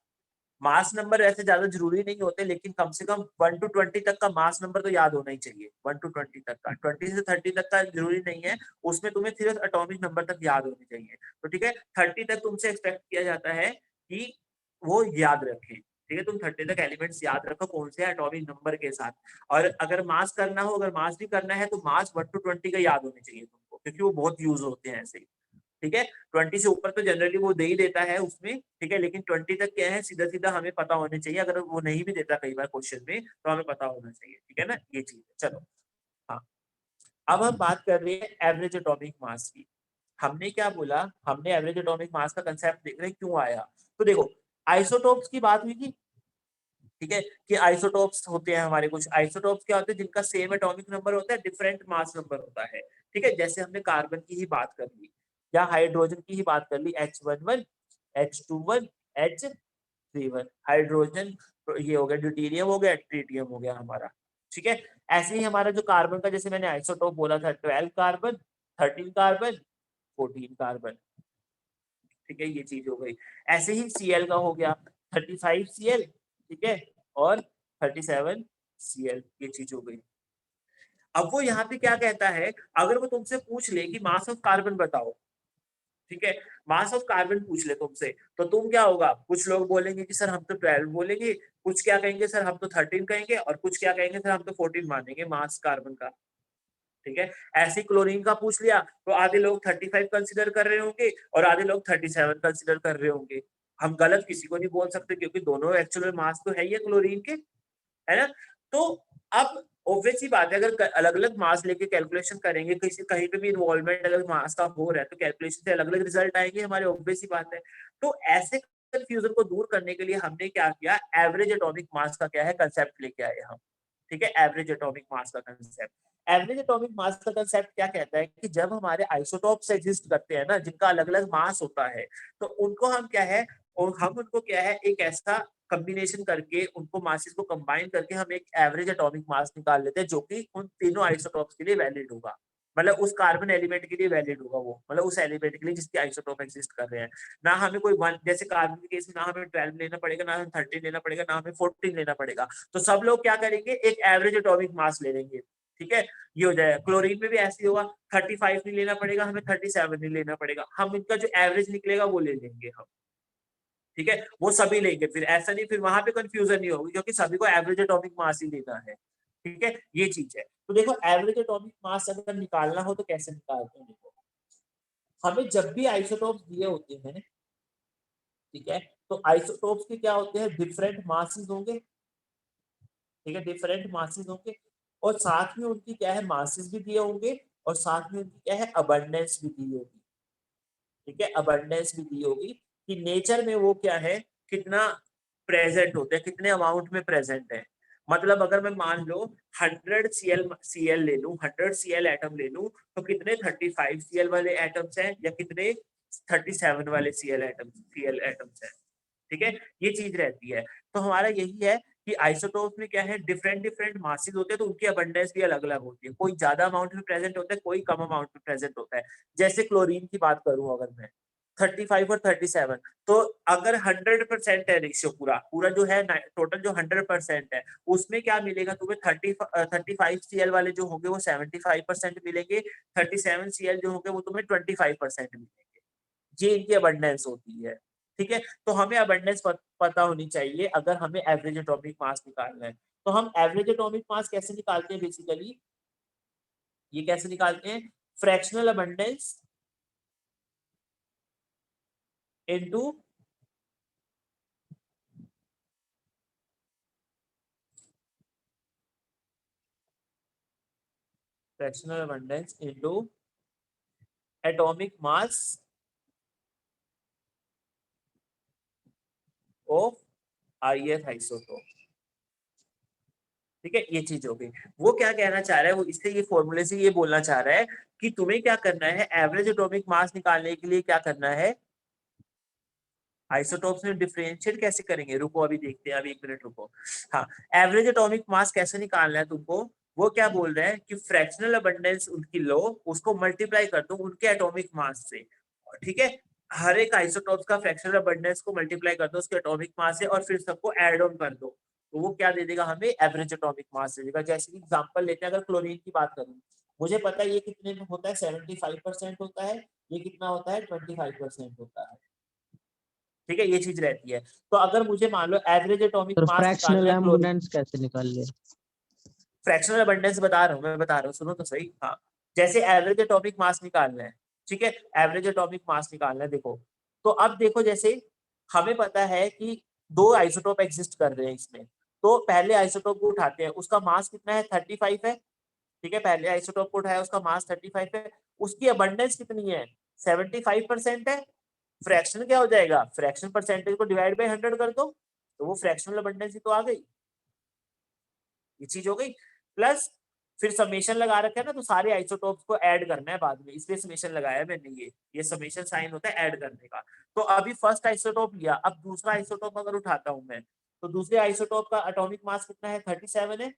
मास नंबर ऐसे ज्यादा जरूरी नहीं होते, लेकिन कम से कम 1 to 20 तक का मास नंबर तो याद होना ही चाहिए। 1 to 20 तक का, 20 से 30 तक का जरूरी नहीं है, उसमें तुम्हें सिर्फ एटॉमिक नंबर तक याद होनी चाहिए। तो ठीक है, 30 तक तुमसे एक्सपेक्ट किया जाता है कि वो याद रखें। ठीक है, तुम 30 तक एलिमेंट्स याद रखो, कौन से एटॉमिक नंबर के साथ। और अगर मास करना हो, अगर मास भी करना है, तो मास 1 to 20 का याद होने चाहिए तुमको, क्योंकि वो बहुत यूज होते हैं ऐसे ही। ठीक है, 20 से ऊपर तो जनरली वो दे ही देता है उसमें। ठीक है, लेकिन 20 तक क्या है, सीधा सीधा हमें पता होना चाहिए, अगर वो नहीं भी देता कई बार क्वेश्चन में, तो हमें पता होना चाहिए। ठीक है ना, ये चीज है। चलो, हाँ, अब हम बात कर रहे हैं एवरेज एटॉमिक मास की। हमने क्या बोला, हमने एवरेज एटॉमिक मास का कंसेप्ट देख रहे हैं क्यों आया। तो देखो आइसोटोप्स की बात हुई थी, ठीक है, कि आइसोटोप्स होते हैं हमारे, कुछ आइसोटोप्स क्या होते हैं जिनका सेम एटॉमिक नंबर होता है, डिफरेंट मास नंबर होता है, ठीक है। जैसे हमने कार्बन की ही बात कर ली या हाइड्रोजन की ही बात कर ली, H11, H21, H31, हाइड्रोजन ये हो गया, ड्यूटेरियम हो गया, ट्रिटियम हो गया हमारा, ठीक है। ऐसे ही हमारा जो कार्बन का, जैसे मैंने आइसोटोप बोला था, 12 कार्बन, 13 कार्बन, 14 कार्बन, ठीक है, ये चीज हो गई। ऐसे ही Cl का हो गया 35 Cl, ठीक है, और 37 Cl, ये चीज हो गई। अब वो यहाँ पे क्या कहता है, अगर वो तुमसे पूछ ले कि मास ऑफ कार्बन बताओ, ठीक है, मास ऑफ कार्बन पूछ ले तुमसे, तो तुम क्या होगा, कुछ लोग बोलेंगे कि सर हम तो 12 बोलेंगे, कुछ क्या कहेंगे सर हम तो 13 कहेंगे, और कुछ क्या कहेंगे सर हम तो 14 मानेंगे मास कार्बन का, ठीक है। ऐसे क्लोरीन का पूछ लिया तो आधे लोग 35 कंसिडर कर रहे होंगे और आधे लोग 37 कंसिडर कर रहे होंगे। हम गलत किसी को नहीं बोल सकते क्योंकि दोनों एक्चुअल मास तो है ही क्लोरीन के, है ना। तो अब ऑब्वियस ही बात है, अगर अलग अलग मास लेके कैलकुलेशन करेंगे, किसी कहीं पे भी इन्वॉल्वमेंट अलग मास का हो रहा है तो कैलकुलेशन से अलग अलग रिजल्ट आएंगे हमारे, ऑब्वियस ही बात है। तो ऐसे कंफ्यूजन को दूर करने के लिए हमने क्या किया, एवरेज एटॉमिक मास का क्या है कंसेप्ट लेके आए हम, ठीक है। एवरेज एटॉमिक मास का कंसेप्ट, एवरेज एटॉमिक मास का कंसेप्ट क्या कहता है कि जब हमारे आइसोटोप्स एग्जिस्ट करते हैं ना, जिनका अलग अलग मास होता है, तो उनको हम क्या है, और हम उनको क्या है, एक ऐसा कॉम्बिनेशन करके उनको मासेस को कंबाइन करके हम एक एवरेज एटॉमिक मास निकाल लेते हैं जो कि उन तीनों आइसोटोप्स के लिए वैलिड होगा, मतलब उस कार्बन एलिमेंट के लिए वैलिड होगा वो, मतलब उस एलिमेंट के लिए जिसके आइसोटोप एग्जिस्ट कर रहे हैं। ना हमें कोई वन, जैसे कार्बन के केस में ना हमें 12 लेना पड़ेगा, ना हमें 13 लेना पड़ेगा, ना हमें 14 लेना पड़ेगा, तो सब लोग क्या करेंगे, एक एवरेज एटॉमिक मास ले लेंगे, ठीक है। ये हो जाएगा, क्लोरीन में भी ऐसे ही होगा, 35 नहीं लेना पड़ेगा हमें, 37 नहीं लेना पड़ेगा, हम इनका जो एवरेज निकलेगा वो ले लेंगे हम, ठीक है, वो सभी लेंगे, फिर ऐसा नहीं, फिर वहां पे कंफ्यूजन नहीं होगी क्योंकि सभी को एवरेज एटॉमिक मास ही लेना है, ठीक है, ये चीज है। तो देखो एवरेज एटॉमिक मास अगर निकालना हो तो कैसे निकालते हैं, देखो हमें जब भी आइसोटोप्स दिए होते हैं, ठीक है, तो आइसोटोप्स के क्या होते हैं, डिफरेंट मासेस होंगे, ठीक है, डिफरेंट मासेस होंगे, और साथ में उनकी क्या है, मासेस भी दिए होंगे, और साथ में उनकी क्या है, अबंडेंस भी दी होगी, ठीक है, अबंडेंस भी दी होगी कि नेचर में वो क्या है, कितना प्रेजेंट होते हैं, कितने अमाउंट में प्रेजेंट है। मतलब अगर मैं मान लो 100 Cl ले लूं, 100 Cl एटम ले लूं, तो कितने 35 Cl वाले एटम्स हैं या कितने 37 वाले Cl एटम्स हैं, ठीक है, ये चीज रहती है। तो हमारा यही है कि आइसोटोप में क्या है, डिफरेंट डिफरेंट मासेस होते हैं, तो उनकी अबंडेंस भी अलग अलग होती है, कोई ज्यादा अमाउंट में प्रेजेंट होता है, कोई कम अमाउंट में प्रेजेंट होता है। जैसे क्लोरीन की बात करूं अगर मैं, 35 और 37, तो अगर 100% है रेशियो, पूरा पूरा जो है टोटल जो 100% है, उसमें क्या मिलेगा तुम्हें, 35 Cl वाले जो होंगे वो 75% मिलेंगे, 37 Cl जो होंगे वो तुम्हें 25% मिलेंगे, ये इनकी अबंडेंस होती है, ठीक है। तो हमें अबंडेंस पता होनी चाहिए अगर हमें एवरेज एटॉमिक मास निकालना है। तो हम एवरेज एटॉमिक मास कैसे निकालते हैं, बेसिकली ये कैसे निकालते हैं, fractional abundance into fractional abundance into atomic mass of ith isotope, ठीक है, ये चीज हो गई। वो क्या कहना चाह रहा है, वो इससे ये फॉर्मूले से ये बोलना चाह रहा है कि तुम्हें क्या करना है, एवरेज एटॉमिक मास निकालने के लिए क्या करना है, आइसोटोप्स में डिफरेंशिएट कैसे करेंगे, रुको अभी देखते हैं, अभी एक मिनट रुको। हाँ, एवरेज एटॉमिक मास कैसे निकालना है तुमको, वो क्या बोल रहे हैं कि फ्रैक्शनल अबंडेंस उनकी लो, उसको मल्टीप्लाई कर दो उनके एटॉमिक मास से, ठीक है। हर एक आइसोटोप्स का फ्रैक्शनल अबंडेंस को मल्टीप्लाई कर दो उसके एटॉमिक मास से, और फिर सबको ऐड ऑन कर दो, तो वो क्या दे देगा हमें, एवरेज एटॉमिक मास दे देगा। जैसे कि एग्जांपल लेते हैं, अगर क्लोरीन की बात करूं, मुझे पता है ये कितने में होता है, 75% होता है, ये कितना होता है, 25% होता है, ठीक है, ये चीज रहती है। तो अगर मुझे मान लो एवरेज एटॉमिक
तो
मास निकालना
फ्रैक्शनल
है क्लोरीन,
एम्बुलेंस कैसे निकाल ले?
फ्रैक्शनल अबंडेंस बता रहा हूँ, मैं बता रहा हूँ, सुनो तो सही। हाँ, जैसे एवरेज एटॉमिक मास निकालना है, ठीक है, एवरेज एटॉमिक मास निकालना है, देखो, तो अब देखो, जैसे हमें पता है कि दो आइसोटोप एग्जिस्ट कर रहे हैं इसमें, तो पहले आइसोटोप को उठाते हैं, उसका मास कितना है, 35 है, ठीक है, पहले आइसोटोप को उठाया उसका मास 35 है, उसकी अबंडेंस कितनी है, 75% है, फ्रैक्शन क्या हो जाएगा, फ्रैक्शन परसेंटेज को डिवाइड बाय 100 कर दो, तो वो फ्रैक्शनल अबंडेंस तो आ गई, ये चीज हो गई। प्लस फिर समेशन लगा रखा है ना, तो सारे आइसोटोप्स को ऐड करना है बाद में, इसलिए समेशन लगाया है मैंने, ये समेशन साइन होता है ऐड करने का। तो अभी फर्स्ट आइसोटोप लिया, अब दूसरा आइसोटोप अगर उठाता हूं मैं, तो दूसरे आइसोटोप का एटॉमिक मास कितना है, 37 है,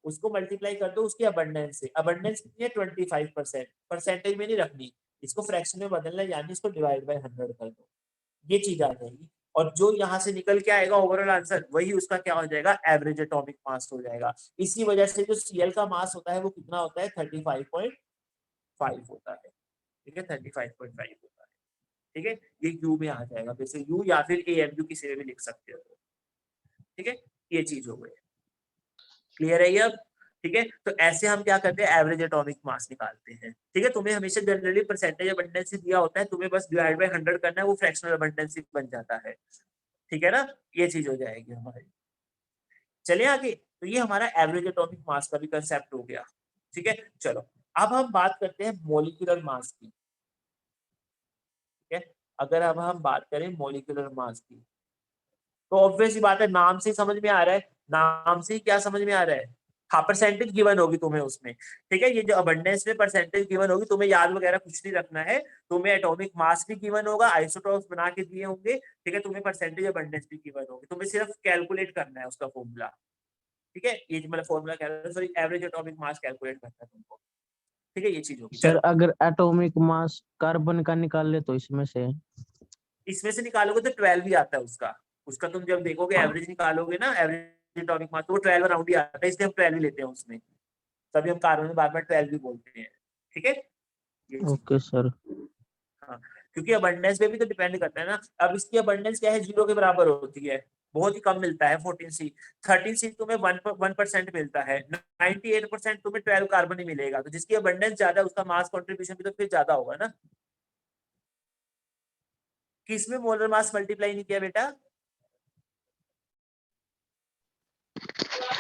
उसको मल्टीप्लाई कर दो उसकी अबंडेंस से, अबंडेंस कितनी है 25%, परसेंटेज में नहीं रखनी, इसको फ्रैक्शन में बदलना है, यानी इसको डिवाइड बाय 100 कर दो, ये चीज आ जाएगी। और जो यहाँ से निकल के आएगा ओवरऑल आंसर, वही उसका क्या हो जाएगा, एवरेज एटॉमिक मास हो जाएगा। इसी वजह से जो Cl का मास होता है वो कितना होता है, 35.5 होता है, ठीक है, 35.5 होता है, ठीक है, ये यू में आ जाएगा, वैसे यू या फिर AMU किसी में भी लिख सकते हो, ठीक है, ये चीज हो गई, क्लियर है ये अब, ठीक है। तो ऐसे हम क्या करते हैं, एवरेज एटॉमिक मास निकालते हैं, ठीक है। तुम्हें हमेशा जनरली परसेंटेज अबंडेंस दिया होता है, तुम्हें बस डिवाइड बाय 100 करना है, वो फ्रैक्शनल अबंडेंस बन जाता है, ठीक है ना, ये चीज हो जाएगी हमारी। चले आगे, तो ये हमारा एवरेज एटॉमिक मास का भी कंसेप्ट हो गया, ठीक है। चलो अब हम बात करते हैं मॉलिक्यूलर मास की, ठीक है। अगर अब हम बात करें मॉलिक्यूलर मास की, तो ऑब्वियस ही बात है, नाम से समझ में आ रहा है, नाम से ही क्या समझ में आ रहा है, हाँ परसेंटेज गिवन होगी तुम्हें उसमें, ठीक है। ये जो अबंडेंस में परसेंटेज गिवन होगी, तुम्हें याद वगैरह कुछ नहीं रखना है, तुम्हें एटॉमिक मास भी गिवन होगा, आइसोटॉप्स बना के दिए होंगे, ठीक है, तुम्हें परसेंटेज अबंडेंस भी गिवन होगी, तुम्हें सिर्फ कैलकुलेट करना है उसका फॉर्मूला, ठीक है। ये जो मतलब फॉर्मूला क्या है, sorry average atomic mass calculate करना है तुमको, ठीक है, ये चीज होगी।
सर
चलो
अगर एटॉमिक मास कार्बन का निकाल ले तो इसमें से,
इसमें से निकालोगे तो 12 ही आता है उसका, उसका तुम जब देखोगे एवरेज निकालोगे ना, एवरेज एटॉमिक मास, तो वो 12 अराउंड ही आता है, इसलिए हम 12 ही लेते हैं उसमें, तभी हम कार्बन में बार बार 12 भी बोलते हैं, ठीक है, ये चीज
ओके
है।
सर।
हाँ, क्योंकि अबंडेंस पे भी तो डिपेंड करता है ना, अब इसकी अबंडेंस क्या है, 0 के बराबर होती है, बहुत ही कम मिलता है, 14C, 13C तुम्हें 1% मिलता है, 98% तुम्हें 12 कार्बन ही मिलेगा, तो जिसकी अबंडेंस ज्यादा है उसका मास कॉन्ट्रीब्यूशन भी तो फिर ज्यादा होगा ना। किसमें मोलर मास मल्टीप्लाई नहीं किया बेटा,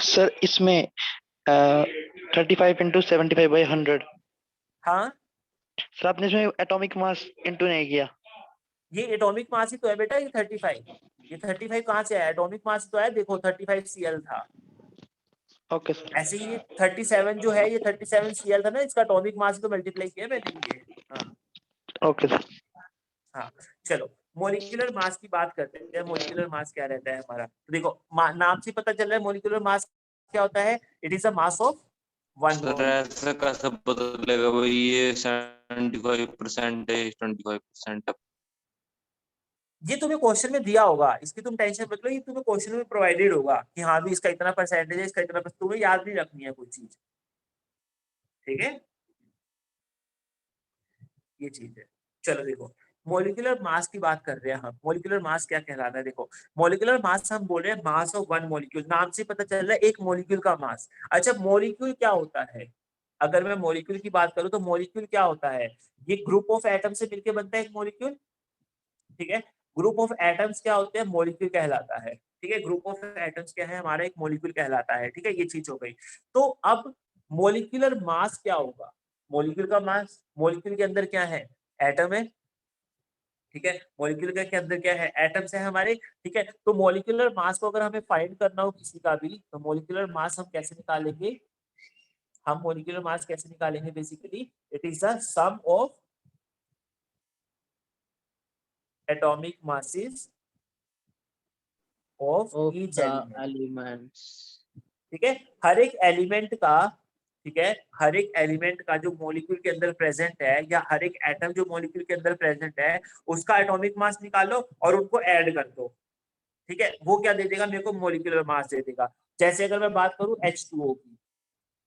सर इसमें 35 × 75/100।
हाँ
सर आपने इसमें एटॉमिक मास इंटू नहीं किया।
ये एटॉमिक मास ही तो है बेटा, ये 35, ये 35 कहाँ से आया, एटॉमिक मास तो है, देखो 35 Cl था,
ओके सर।
ऐसे ही 37 जो है, ये 37 Cl था ना, इसका एटॉमिक मास तो मल्टीप्लाई किया मैंने ये, हाँ
ओके सर।
हाँ। चलो मोलिकुलर मास की बात करते हैं, मोलिकुलर मास क्या रहता है हमारा, तो देखो नाम से पता चल रहा है मोलिकुलर मास क्या होता है, it is a mass of one
sir
molecule.
ऐसे कैसे पता चलेगा भाई ये 75% है 25% है?
ये तुम्हें क्वेश्चन में दिया होगा, इसकी तुम टेंशन मत लो, ये तुम्हें क्वेश्चन में प्रोवाइडेड होगा कि हाँ भी इसका इतना परसेंटेज है, इसका इतना तुम्हें याद नहीं रखनी है कोई चीज, ठीक है, ये चीज है। चलो देखो मोलिकुलर मास की बात कर रहे हैं हम, मोलिकुलर मास क्या कहलाता है, देखो मोलिकुलर मास हम बोल रहे हैं मास ऑफ वन मॉलिक्यूल, नाम से पता चल रहा है एक मॉलिक्यूल का मास। अच्छा मॉलिक्यूल क्या होता है, अगर मैं मॉलिक्यूल की बात करूं तो मॉलिक्यूल क्या होता है, ये ग्रुप ऑफ एटम से मिलकर बनता है एक मॉलिक्यूल, ठीक है, ग्रुप ऑफ एटम्स क्या होते हैं, मॉलिक्यूल कहलाता है, ठीक है, ग्रुप ऑफ एटम्स क्या है हमारा, एक मॉलिक्यूल कहलाता है, ठीक है, ये चीज हो गई। तो अब मॉलिक्यूलर मास क्या होगा, मॉलिक्यूल का मास, मॉलिक्यूल के अंदर क्या है, एटम है, ठीक है, मॉलिक्यूल के अंदर क्या है, एटम्स है हमारे, ठीक है। तो मॉलिक्यूलर मास को अगर हमें फाइंड करना हो किसी का भी, तो मॉलिक्यूलर मास हम कैसे निकालेंगे, हम मॉलिक्यूलर मास कैसे निकालेंगे, basically it is the sum of atomic masses of
of
each
the
element,
elements.
ठीक है, हर एक एलिमेंट का, ठीक है, हर एक एलिमेंट का जो मॉलिक्यूल के अंदर प्रेजेंट है, या हर एक एटम जो मॉलिक्यूल के अंदर प्रेजेंट है, उसका एटॉमिक मास निकालो और उनको ऐड कर दो, ठीक है, वो क्या दे देगा मेरे को, मॉलिक्यूलर मास दे देगा। जैसे अगर मैं बात करूं H2O की,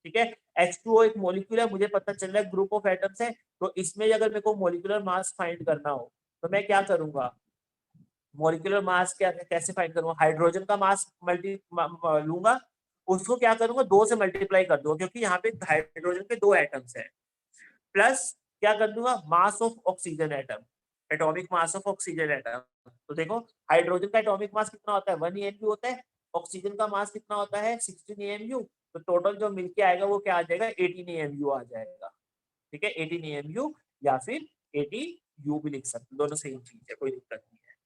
ठीक है, H2O एक मॉलिक्यूल है, मुझे पता चल रहा है ग्रुप ऑफ एटम्स है, तो इसमें अगर मेरे को मॉलिक्यूलर मास फाइंड करना हो, तो मैं क्या करूंगा, मॉलिक्यूलर मास क्या कैसे फाइंड करूंगा, हाइड्रोजन का मास लूंगा, उसको क्या करूंगा, 2 से मल्टीप्लाई कर दूंगा, क्योंकि यहाँ पे हाइड्रोजन के 2 एटम्स हैं, प्लस क्या कर दूंगा, mass of oxygen atom, atomic mass of oxygen atom. तो देखो हाइड्रोजन का एटॉमिक मास कितना होता है, 1 EMU होता है, ऑक्सीजन का मास कितना होता है, 16 EMU, तो टोटल जो मिलके आएगा वो क्या आ जाएगा, 18 EMU आ जाएगा, ठीक है, 18 EMU या फिर 80 यू भी लिख सकते, दोनों सेम चीज है, कोई दिक्कत नहीं है।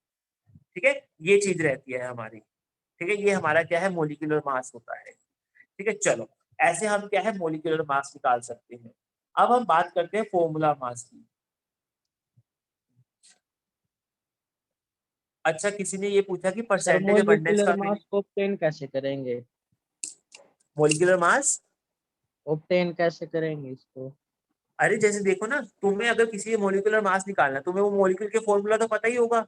ठीक है, ये चीज रहती है हमारी। ठीक है, ये हमारा क्या है, मोलिकुलर मास होता है। ठीक है, चलो ऐसे हम क्या है मोलिकुलर मास निकाल सकते हैं। अब हम बात करते हैं फॉर्मूला मास की। अच्छा, किसी ने ये पूछा कि
सर
परसेंटेज अबंडेंस
मोलिकुलर
का
मास को ऑब्टेन कैसे करेंगे?
मोलिकुलर मास,
ऑब्टेन कैसे करेंगे इसको?
अरे जैसे देखो ना, तुम्हें अगर किसी मोलिकुलर मास निकालना, तुम्हें वो मोलिक्यूल के फॉर्मूला तो पता ही होगा।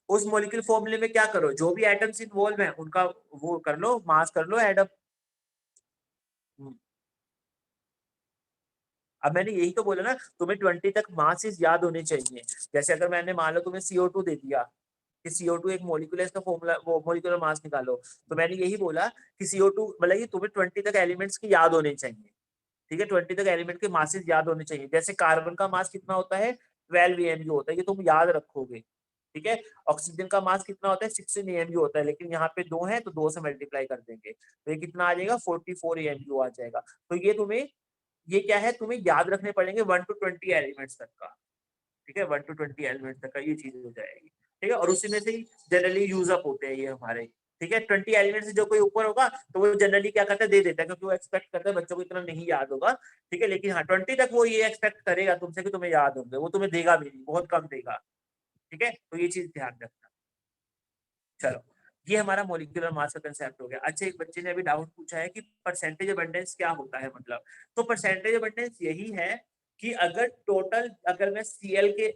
उस मोलिक्यूल फॉर्मूले में क्या करो, जो भी एटम्स इन्वॉल्व हैं उनका वो कर लो, मास कर लो एड अप। अब मैंने यही तो बोला ना, तुम्हें 20 तक मासेस याद होने चाहिए। जैसे अगर मैंने मान लो तुम्हें CO2 दे दिया कि CO2 एक मोलिक्यूल है, इसका फॉर्मूला वो मोलिकुलर मास निकालो, तो मैंने यही बोला कि CO2 मतलब ये तुम्हें 20 तक एलिमेंट्स की याद होने चाहिए। ठीक है, 20 तक एलिमेंट के मासेस याद होने चाहिए। जैसे कार्बन का मास कितना होता है, 12 AMU होता है, ये तुम याद रखोगे। ठीक है, ऑक्सीजन का मास कितना होता है, 16 AMU होता है, लेकिन यहाँ पे 2 है तो 2 से मल्टीप्लाई कर देंगे तो ये कितना आ जाएगा, 44 AMU आ जाएगा। तो ये तुम्हें, ये क्या है, तुम्हें याद रखने पड़ेंगे 1 to 20 एलिमेंट्स तक का। ठीक है, 1 to 20 एलिमेंट्स तक का ये चीज हो जाएगी। ठीक है, और उसी में से ही जनरली यूज अप होते हैं ये हमारे। ठीक है, 20 एलिमेंट से जो कोई ऊपर होगा तो वो जनरली क्या करता है, दे देता है, क्योंकि वो एक्सपेक्ट करता है बच्चों को इतना नहीं याद होगा। ठीक है, लेकिन हाँ 20 तक वो ये एक्सपेक्ट करेगा तुमसे कि तुम्हें याद होंगे, वो तुम्हें देगा भी नहीं, बहुत कम देगा। ठीक है, तो ये चीज ध्यान रखना। चलो, ये हमारा मोलिकुलर मास का कंसेप्ट हो गया। अच्छा, एक बच्चे ने अभी डाउट पूछा है कि परसेंटेज अबंडेंस क्या होता है, मतलब तो परसेंटेज अबंडेंस यही है कि अगर टोटल, अगर मैं Cl के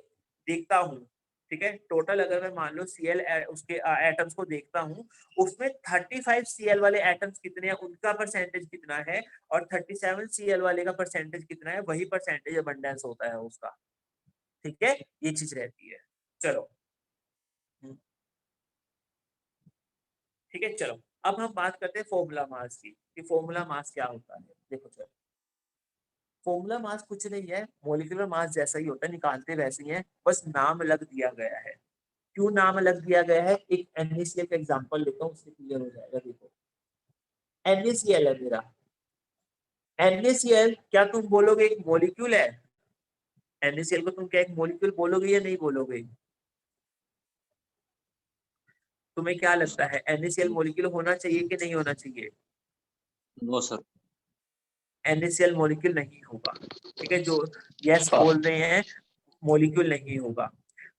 देखता हूँ, ठीक है, टोटल अगर मैं मान लो Cl उसके एटम्स को देखता हूँ, उसमें 35 Cl वाले एटम्स कितने हैं, उनका परसेंटेज कितना है, और 37 Cl वाले का परसेंटेज कितना है, वही परसेंटेज अबंडेंस होता है उसका। ठीक है, ये चीज रहती है। चलो, ठीक है, चलो अब हम बात करते हैं फॉर्मूला मास की, कि फॉर्मूला मास क्या होता है। देखो चलो, फॉर्मूला मास कुछ नहीं है, मोलिकुलर मास जैसा ही होता है, निकालते वैसे ही है, बस नाम अलग दिया गया है। क्यों नाम अलग दिया गया है, एक NaCl का एग्जांपल लेता हूँ, उससे क्लियर हो जाएगा। देखो NaCl है मेरा, NaCl क्या तुम बोलोगे एक मोलिक्यूल है? NaCl को तुम क्या एक मोलिक्यूल बोलोगे या नहीं बोलोगे? तुम्हें क्या लगता है NaCl मोलिक्यूल होना चाहिए कि नहीं होना चाहिए?
No sir.
NaCl मॉलिक्यूल नहीं होगा। ठीक है, जो यस बोल रहे हैं, मॉलिक्यूल नहीं होगा।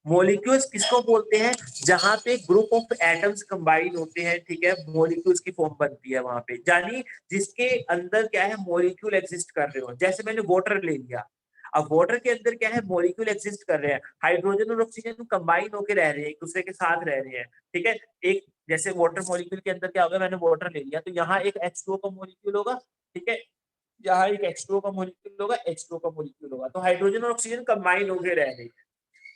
मॉलिक्यूल्स किसको बोलते हैं, जहां पे ग्रुप ऑफ एटम्स कंबाइन होते हैं, ठीक है, मॉलिक्यूल्स की फॉर्म बनती है वहां पे, यानी जिसके अंदर क्या है, मॉलिक्यूल एग्जिस्ट कर रहे हो। जैसे मैंने वाटर ले लिया, अब वाटर के अंदर क्या है, मॉलिक्यूल एग्जिस्ट कर रहे हैं, हाइड्रोजन और ऑक्सीजन कंबाइन होकर रह रहे हैं, एक दूसरे के साथ रह रहे हैं। ठीक है, एक जैसे वाटर मॉलिक्यूल के अंदर क्या होगा, मैंने वाटर ले लिया तो यहाँ एक H2O का मॉलिक्यूल होगा। ठीक है, यहाँ एक H2O का मॉलिक्यूल होगा, H2O का मॉलिक्यूल होगा, तो हाइड्रोजन और ऑक्सीजन कंबाइन होकर रह रहे हैं।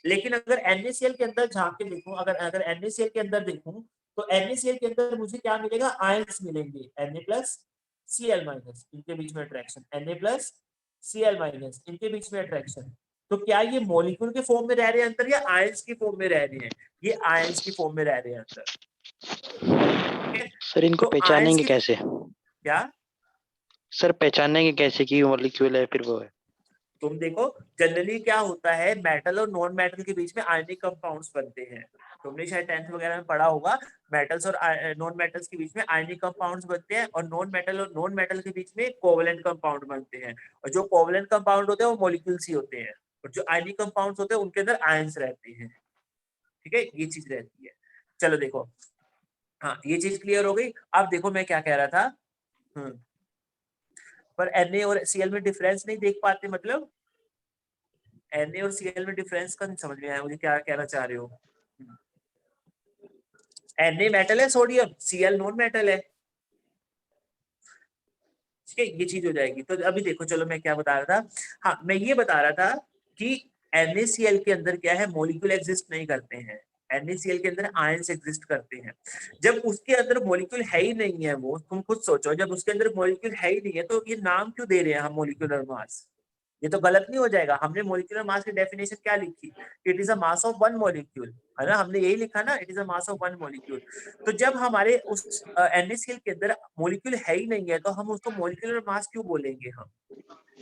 लेकिन अगर NaCl के अंदर झांक के देखूं, अगर अगर NaCl के अंदर देखूं, तो NaCl के अंदर मुझे क्या मिलेगा, आयंस मिलेंगे, Na+Cl-, इनके बीच में अट्रैक्शन, Na+Cl-, इनके बीच में अट्रैक्शन। तो क्या ये मॉलिक्यूल के फॉर्म में रह रहे हैं अंदर, या आयंस की फॉर्म में रह रहे हैं? ये आयंस की फॉर्म में रह रहे हैं अंदर।
सर इनको
तो आयंस
पहचानेंगे
की
कैसे?
क्या,
सर पहचानेंगे कैसे कि मॉलिक्यूल है फिर वो है?
तुम देखो जनरली क्या होता है, मेटल और नॉन मेटल के बीच में आयनिक कंपाउंड्स बनते हैं। तुमने शायद 10th वगैरह में पढ़ा होगा, मेटल्स और नॉन मेटल्स के बीच में आयनिक कंपाउंड्स बनते हैं, और नॉन मेटल के बीच में कोवलेंट कंपाउंड बनते हैं। और जो कोवलेंट कंपाउंड होते हैं वो मॉलिक्यूल्स ही होते हैं, और जो आयनिक कंपाउंड्स होते हैं उनके अंदर आयंस रहते हैं। ठीक है, ये चीज रहती है। चलो देखो, हाँ ये चीज क्लियर हो गई। अब देखो मैं क्या कह रहा था, पर Na और Cl में डिफरेंस नहीं देख पाते, मतलब Na और Cl में डिफरेंस का नहीं समझ में आया मुझे, क्या कहना चाह रहे हो? Na मेटल है, सोडियम, Cl नॉन मेटल है। ठीक है, ये चीज हो जाएगी। तो अभी देखो, चलो मैं क्या बता रहा था, हाँ मैं ये बता रहा था कि NaCl के अंदर क्या है, मॉलिक्यूल एग्जिस्ट नहीं करते हैं। NaCl के अंदर आयंस एग्जिस्ट करते हैं। जब उसके अंदर मॉलिक्यूल है ही नहीं है, वो तुम खुद सोचो, जब उसके अंदर मॉलिक्यूल है ही नहीं है तो ये नाम क्यों दे रहे हैं हम मॉलिक्यूलर मास? ये तो गलत नहीं हो जाएगा? हमने मॉलिक्यूलर मास की डेफिनेशन क्या लिखी, it is a mass of one molecule, है ना, हमने यही लिखा ना, it is a mass of one molecule. तो जब हमारे उस NaCl के अंदर मॉलिक्यूल है ही नहीं है तो हम उसको मॉलिक्यूलर मास क्यों बोलेंगे हम?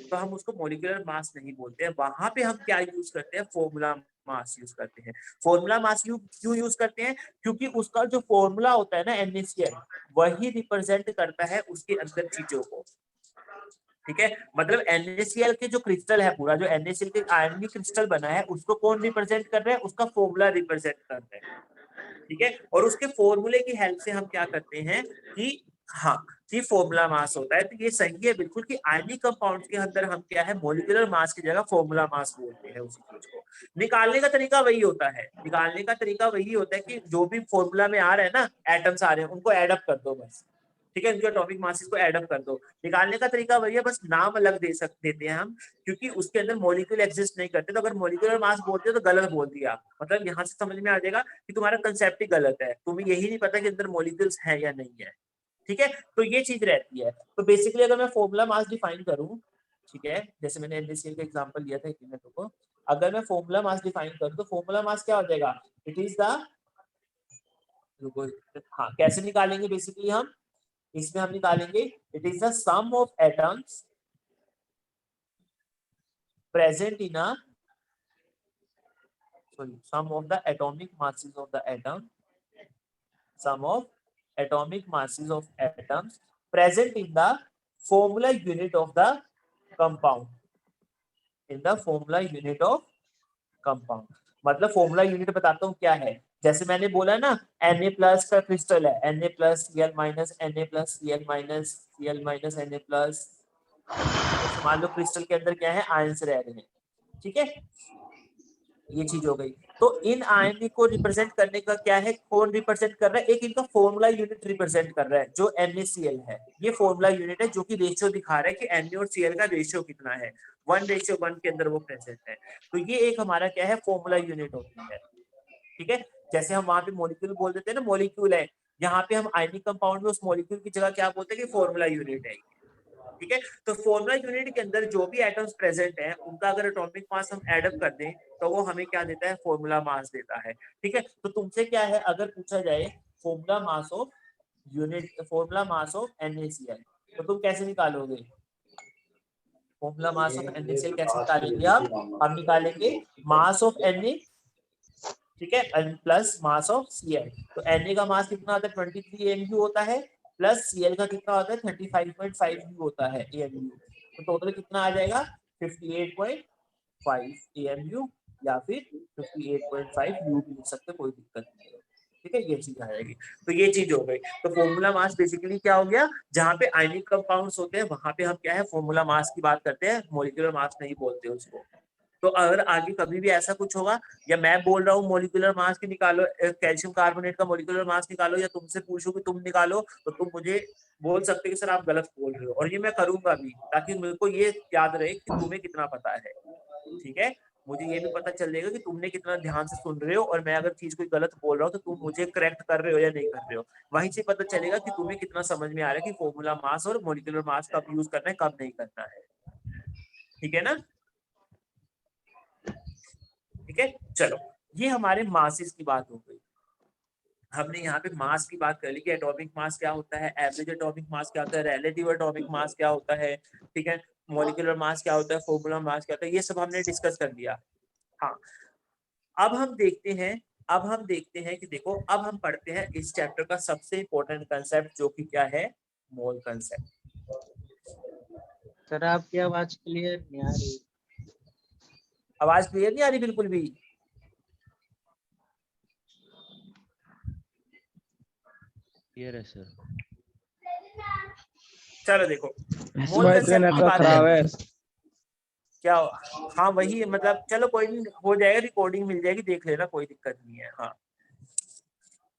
तो हम उसको मॉलिक्यूलर मास नहीं बोलते हैं। वहां पे हम क्या यूज करते हैं, फॉर्मूला मास यूज करते हैं। फॉर्मूला मास क्यों यूज करते हैं, क्योंकि उसका जो फॉर्मूला होता है ना NaCl, वही रिप्रेजेंट करता है उसके अंदर चीजों को। ठीक है, मतलब NaCl के जो क्रिस्टल है, पूरा जो NaCl के आयनिक क्रिस्टल बना है, उसको कौन रिप्रेजेंट कर रहा है, उसका फॉर्मूला रिप्रेजेंट कर रहा है। ठीक है, और उसके फॉर्मूले की हेल्प से हम क्या करते हैं कि हाँ कि फॉर्मूला मास होता है। तो ये सही है बिल्कुल कि आयनिक कंपाउंड्स के अंदर हम क्या है, मॉलिक्यूलर मास की जगह फॉर्मूला मास बोलते हैं उसी चीज को। निकालने का तरीका वही होता है, निकालने का तरीका वही होता है कि जो भी फॉर्मूला में आ रहा है ना, एटम्स आ रहे हैं, उनको एड अप कर दो बस। ठीक है, इनके एटॉमिक मासेस को एड अप कर दो। निकालने का तरीका वही है, बस नाम अलग देते हैं हम, क्योंकि उसके अंदर मॉलिक्यूल एग्जिस्ट नहीं करते। तो अगर मॉलिक्यूलर मास बोलते हो तो गलत बोल दिया, मतलब यहाँ से समझ में आ जाएगा कि तुम्हारा कंसेप्ट ही गलत है, तुम्हें यही नहीं पता कि अंदर मॉलिक्यूल्स है या नहीं है। ठीक है, तो ये चीज रहती है। तो बेसिकली अगर मैं फॉर्मूला मास डिफाइन करूं, ठीक है, जैसे मैंने NaCl का एग्जांपल लिया था एक मिनट को, अगर मैं फॉर्मूला मास डिफाइन करूं तो फॉर्मूला मास क्या हो जाएगा, इट इज द, हाँ कैसे निकालेंगे बेसिकली हम, इसमें हम निकालेंगे it is the sum of atoms present in uh, sorry, sum of the atomic masses of the atom, sum of atomic masses of atoms present in the formula unit of the compound, in the formula unit of compound। मतलब formula unit बताता हूँ क्या है। जैसे मैंने बोला ना, Na+ का क्रिस्टल है, Na+Cl- Na+Cl- Cl- Na+, मान लो क्रिस्टल के अंदर क्या है, आयंस रह रहे हैं। ठीक है, ये चीज हो गई। तो इन आयन को रिप्रेजेंट करने का क्या है, कौन रिप्रेजेंट कर रहा है, एक इनका फॉर्मूला यूनिट रिप्रेजेंट कर रहा है जो NaCl है। ये फॉर्मूला यूनिट है जो कि रेशियो दिखा रहा है कि Na और Cl का रेशियो कितना है, 1:1 के अंदर वो प्रेजेंट है। तो ये एक हमारा क्या है, फॉर्मूला यूनिट होती है। ठीक है, जैसे हम वहां पे मॉलिक्यूल बोल देते हैं ना, मॉलिक्यूल है, यहाँ पे हम आयनिक कंपाउंड में उस मॉलिक्यूल की जगह क्या बोलते हैं कि फॉर्मूला यूनिट है। ठीक है, तो फॉर्मूला यूनिट के अंदर जो भी एटम्स प्रेजेंट हैं, उनका अगर एटॉमिक मास हम एड अप कर दें तो वो हमें क्या देता है, फॉर्मूला मास देता है। ठीक है, तो तुमसे क्या है, अगर पूछा जाए formula mass of unit, formula mass of NaCl, तो तुम कैसे निकालोगे फॉर्मूला मास ऑफ NaCl, कैसे निकालेंगे हम निकालेंगे मास ऑफ Na, ठीक है, प्लस मास ऑफ Cl। तो Na का मास कितना होता है, 23 AMU होता है, प्लस Cl का कितना होता है, 35.5 U होता है AMU। तो टोटल कितना आ जाएगा, 58.5 AMU या फिर 58.5 U भी लिख सकते, कोई दिक्कत नहीं है। ठीक है, ये चीज आ जाएगी। तो ये चीज हो गई। तो फॉर्मूला मास बेसिकली क्या हो गया, जहाँ पे आयनिक कंपाउंड्स होते हैं वहां पे हम क्या है, फॉर्मूला मास की बात करते हैं, मॉलिक्यूलर मास नहीं बोलते उसको। तो अगर आगे कभी भी ऐसा कुछ होगा, या मैं बोल रहा हूँ मॉलिक्यूलर मास की निकालो, कैल्शियम कार्बोनेट का मॉलिक्यूलर मास निकालो, या तुमसे पूछूं कि तुम निकालो, तो तुम मुझे बोल सकते हो कि सर आप गलत बोल रहे हो, और ये मैं करूंगा भी, ताकि मेरे को ये याद रहे कि तुम्हें कितना पता है। ठीक है, मुझे ये भी पता चल जाएगा कि तुमने कितना ध्यान से सुन रहे हो, और मैं अगर चीज कोई गलत बोल रहा हूँ तो तुम मुझे करेक्ट कर रहे हो या नहीं कर रहे हो। वहीं से पता चलेगा कि तुम्हें कितना समझ में आ रहा है कि फॉर्मूला मास और मॉलिक्यूलर मास कब यूज करना है, कब नहीं करना है। ठीक है ना, ठीक है, चलो, ये हमारे मासेस की बात हो गई। हमने यहाँ पे मास की बात कर ली कि एटॉमिक मास क्या होता है, एवरेज एटॉमिक मास क्या होता है, रिलेटिव एटॉमिक मास क्या होता है, ठीक है, मॉलिक्यूलर मास क्या होता है, फॉर्मूला मास क्या होता है, ये सब हमने डिस्कस कर लिया। हाँ, अब हम देखते हैं, अब हम देखते हैं कि देखो, अब हम पढ़ते हैं इस चैप्टर का सबसे इंपॉर्टेंट कंसेप्ट, जो कि क्या है, मोल कंसेप्ट।
सर आपकी आवाज क्लियर नहीं आ रही।
आवाज क्लियर नहीं आ रही बिल्कुल भी?
क्लियर है सर।
चलो देखो, मोल कंसेप्ट की बात
खराब
है
है।
क्या, हाँ वही मतलब, चलो कोई नहीं, हो जाएगा, रिकॉर्डिंग मिल जाएगी, देख लेना, कोई दिक्कत नहीं है। हाँ,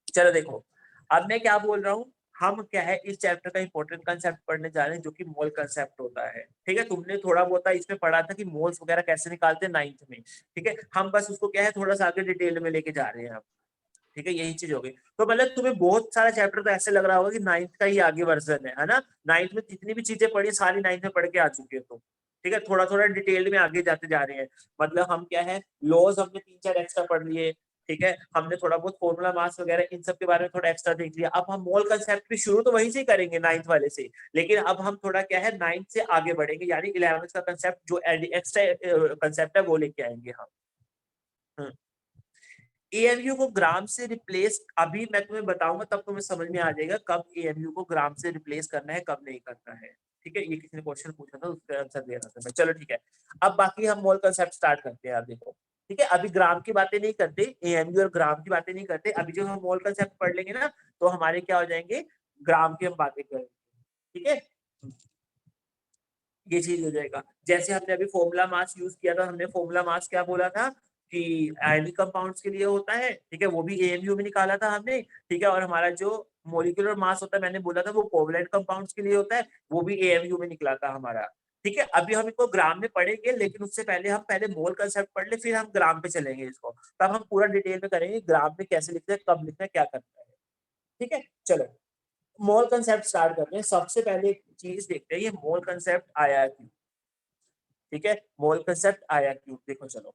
चलो देखो, अब मैं क्या बोल रहा हूँ, हम क्या है, इस चैप्टर का इंपॉर्टेंट कंसेप्ट पढ़ने जा रहे हैं, जो कि मोल कंसेप्ट होता है। ठीक है, तुमने थोड़ा बहुत इसमें पढ़ा था कि मोल्स वगैरह कैसे निकालते हैं 9th में। ठीक है, हम बस उसको क्या है, थोड़ा सा आगे डिटेल में लेके जा रहे हैं अब। ठीक है, यही चीज हो गई। तो मतलब तुम्हें बहुत सारा चैप्टर तो ऐसे लग रहा होगा कि 9th का ही आगे वर्जन है ना। 9th में जितनी भी चीजें पढ़ी सारी 9th में पढ़ के आ चुके हो तुम। ठीक है, थोड़ा थोड़ा डिटेल में आगे जाते जा रहे हैं। मतलब हम क्या है, लॉज हमने 3-4 एक्स्ट्रा पढ़ लिए, ठीक है, हमने थोड़ा बहुत फॉर्मूला मास वगैरह इन सब के बारे में थोड़ा एक्स्ट्रा देख लिया। अब हम मोल कंसेप्ट भी शुरू तो वहीं से करेंगे 9th वाले से, लेकिन अब हम थोड़ा क्या है 9th से आगे बढ़ेंगे, यानी 11th का कंसेप्ट जो एक्स्ट्रा कंसेप्ट है वो लेके आएंगे हम। एएमयू को ग्राम से रिप्लेस अभी मैं तुम्हें बताऊंगा, तब तुम्हें समझ में आ जाएगा कब एएमयू को ग्राम से रिप्लेस करना है, कब नहीं करना है। ठीक है, ये किसी ने क्वेश्चन पूछा था, उसका आंसर दे रहा था मैं। चलो ठीक है, अब बाकी हम मोल कंसेप्ट स्टार्ट करते हैं। आप देखो, ठीक है, अभी ग्राम की बातें नहीं करते, एएमयू और ग्राम की बातें नहीं करते। अभी जब हम मोल कंसेप्ट पढ़ लेंगे ना, तो हमारे क्या हो जाएंगे, ग्राम की हम बातें करेंगे। ठीक है, ये चीज हो जाएगा। जैसे हमने अभी फॉर्मूला मास यूज किया था, हमने फॉर्मूला मास क्या बोला था कि आयनिक कंपाउंड्स के लिए होता है, ठीक है, वो भी एएमयू में निकाला था हमने। ठीक है, और हमारा जो मोलिकुलर मास होता है, मैंने बोला था वो कोवलेंट कंपाउंड्स के लिए होता है, वो भी एएमयू में निकला था हमारा। ठीक है, अभी हम इसको ग्राम में पढ़ेंगे, लेकिन उससे पहले हम पहले मोल कंसेप्ट पढ़ ले, फिर हम ग्राम पे चलेंगे इसको, तब हम पूरा डिटेल में करेंगे ग्राम में कैसे लिखते हैं, कब लिखना है, क्या करना है। ठीक है, चलो मोल कंसेप्ट स्टार्ट करते हैं। सबसे पहले एक चीज देखते हैं, ये मोल कंसेप्ट आया क्यों। ठीक है, मोल कंसेप्ट आया क्यों, देखो चलो।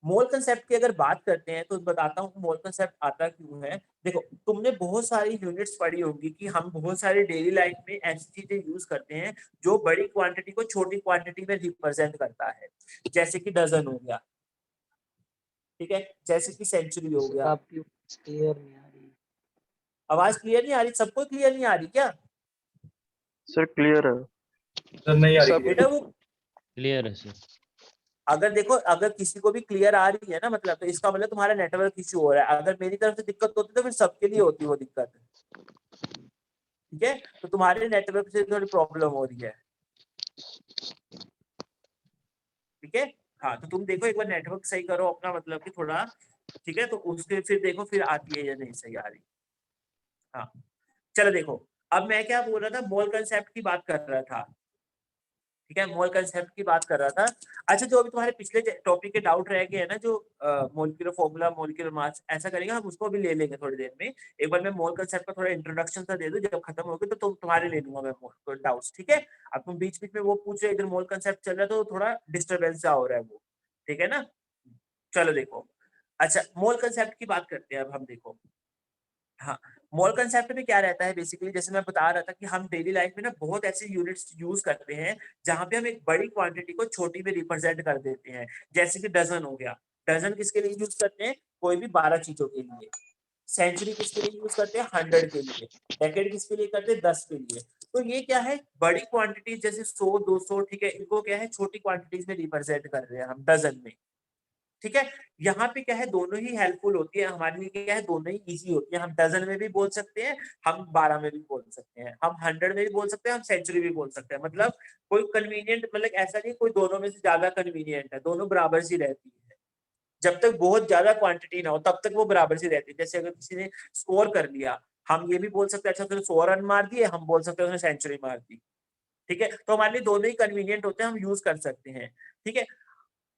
मोल कंसेप्ट की अगर बात करते हैं तो बताता हूँ मोल कंसेप्ट आता क्यों है। देखो, तुमने बहुत सारी यूनिट्स पढ़ी होंगी कि हम बहुत सारी डेली लाइफ में ऐसी चीजें यूज करते हैं जो बड़ी क्वांटिटी को छोटी क्वांटिटी में रिप्रेजेंट करता है, जैसे कि डजन हो गया, ठीक है, जैसे कि सेंचुरी हो गया।
आपकी क्लियर नहीं आ रही।
आवाज क्लियर नहीं आ रही? सबको क्लियर नहीं आ रही क्या?
सर क्लियर है।
सर नहीं आ रही
सब
बेटा वो
क्लियर है सर।
अगर देखो, अगर किसी को भी क्लियर आ रही है ना, मतलब तो इसका मतलब तुम्हारा नेटवर्क इश्यू हो रहा है। अगर मेरी तरफ से दिक्कत होती तो फिर सबके लिए होती वो दिक्कत। ठीक है, तो तुम्हारे नेटवर्क से थोड़ी प्रॉब्लम हो रही है। ठीक है, हाँ, तो तुम देखो एक बार नेटवर्क सही करो अपना, मतलब कि थोड़ा, ठीक है, तो उसके फिर देखो फिर आती है या नहीं सही आ रही। हाँ, चलो देखो, अब मैं क्या बोल रहा था, मोल कंसेप्ट की बात कर रहा था। ठीक है, मोल कंसेप्ट की बात कर रहा था। अच्छा, जो अभी तुम्हारे पिछले टॉपिक के डाउट रह गए हैं ना, जो मोलिकुलर फॉर्मूला, मोलिकुलर मास, ऐसा करेंगे हम, उसको भी ले लेंगे थोड़ी देर में। एक बार मैं मोल कंसेप्ट का थोड़ा इंट्रोडक्शन सा दे दूं, जब खत्म होगी तो तुम्हारे ले लूंगा मैं डाउट्स। ठीक है, अब तुम बीच बीच में वो पूछ रहे, इधर मोल कंसेप्ट चल रहा है तो थोड़ा डिस्टर्बेंस सा हो रहा है वो। ठीक है ना, चलो देखो। अच्छा, मोल कंसेप्ट की बात करते हैं अब हम, देखो। हाँ, मोल कंसेप्ट में क्या रहता है बेसिकली, जैसे मैं बता रहा था कि हम डेली लाइफ में ना बहुत ऐसे यूनिट्स यूज करते हैं जहां पे हम एक बड़ी क्वांटिटी को छोटी में रिप्रेजेंट कर देते हैं। जैसे कि डजन हो गया, डजन किसके लिए यूज करते हैं, कोई भी 12 चीजों के लिए। सेंचुरी किसके लिए यूज करते हैं, 100 के लिए। डेकेड किसके लिए करते हैं, 10 के लिए। तो ये क्या है, बड़ी क्वांटिटी जैसे 100 200, ठीक है, इनको क्या है छोटी क्वांटिटीज में रिप्रेजेंट कर रहे हैं हम डजन में। ठीक है, यहाँ पे क्या है, दोनों ही हेल्पफुल होती है हमारे लिए, क्या है, दोनों ही इजी होती है। हम डजन में भी बोल सकते हैं, हम 12 में भी बोल सकते हैं, हम 100 में भी बोल सकते हैं, हम सेंचुरी भी बोल सकते हैं। मतलब कोई कन्वीनियंट, मतलब ऐसा नहीं कोई दोनों में से ज्यादा कन्वीनियंट है, दोनों बराबर सी रहती है। जब तक बहुत ज्यादा क्वांटिटी ना हो तब तक वो बराबर सी रहती है। जैसे अगर किसी ने स्कोर कर लिया, हम ये भी बोल सकते हैं अच्छा उसने 100 रन मार दिए, हम बोल सकते हैं उसने सेंचुरी मार दी। ठीक है, तो हमारे लिए दोनों ही कन्वीनियंट होते हैं, हम यूज कर सकते हैं। ठीक है,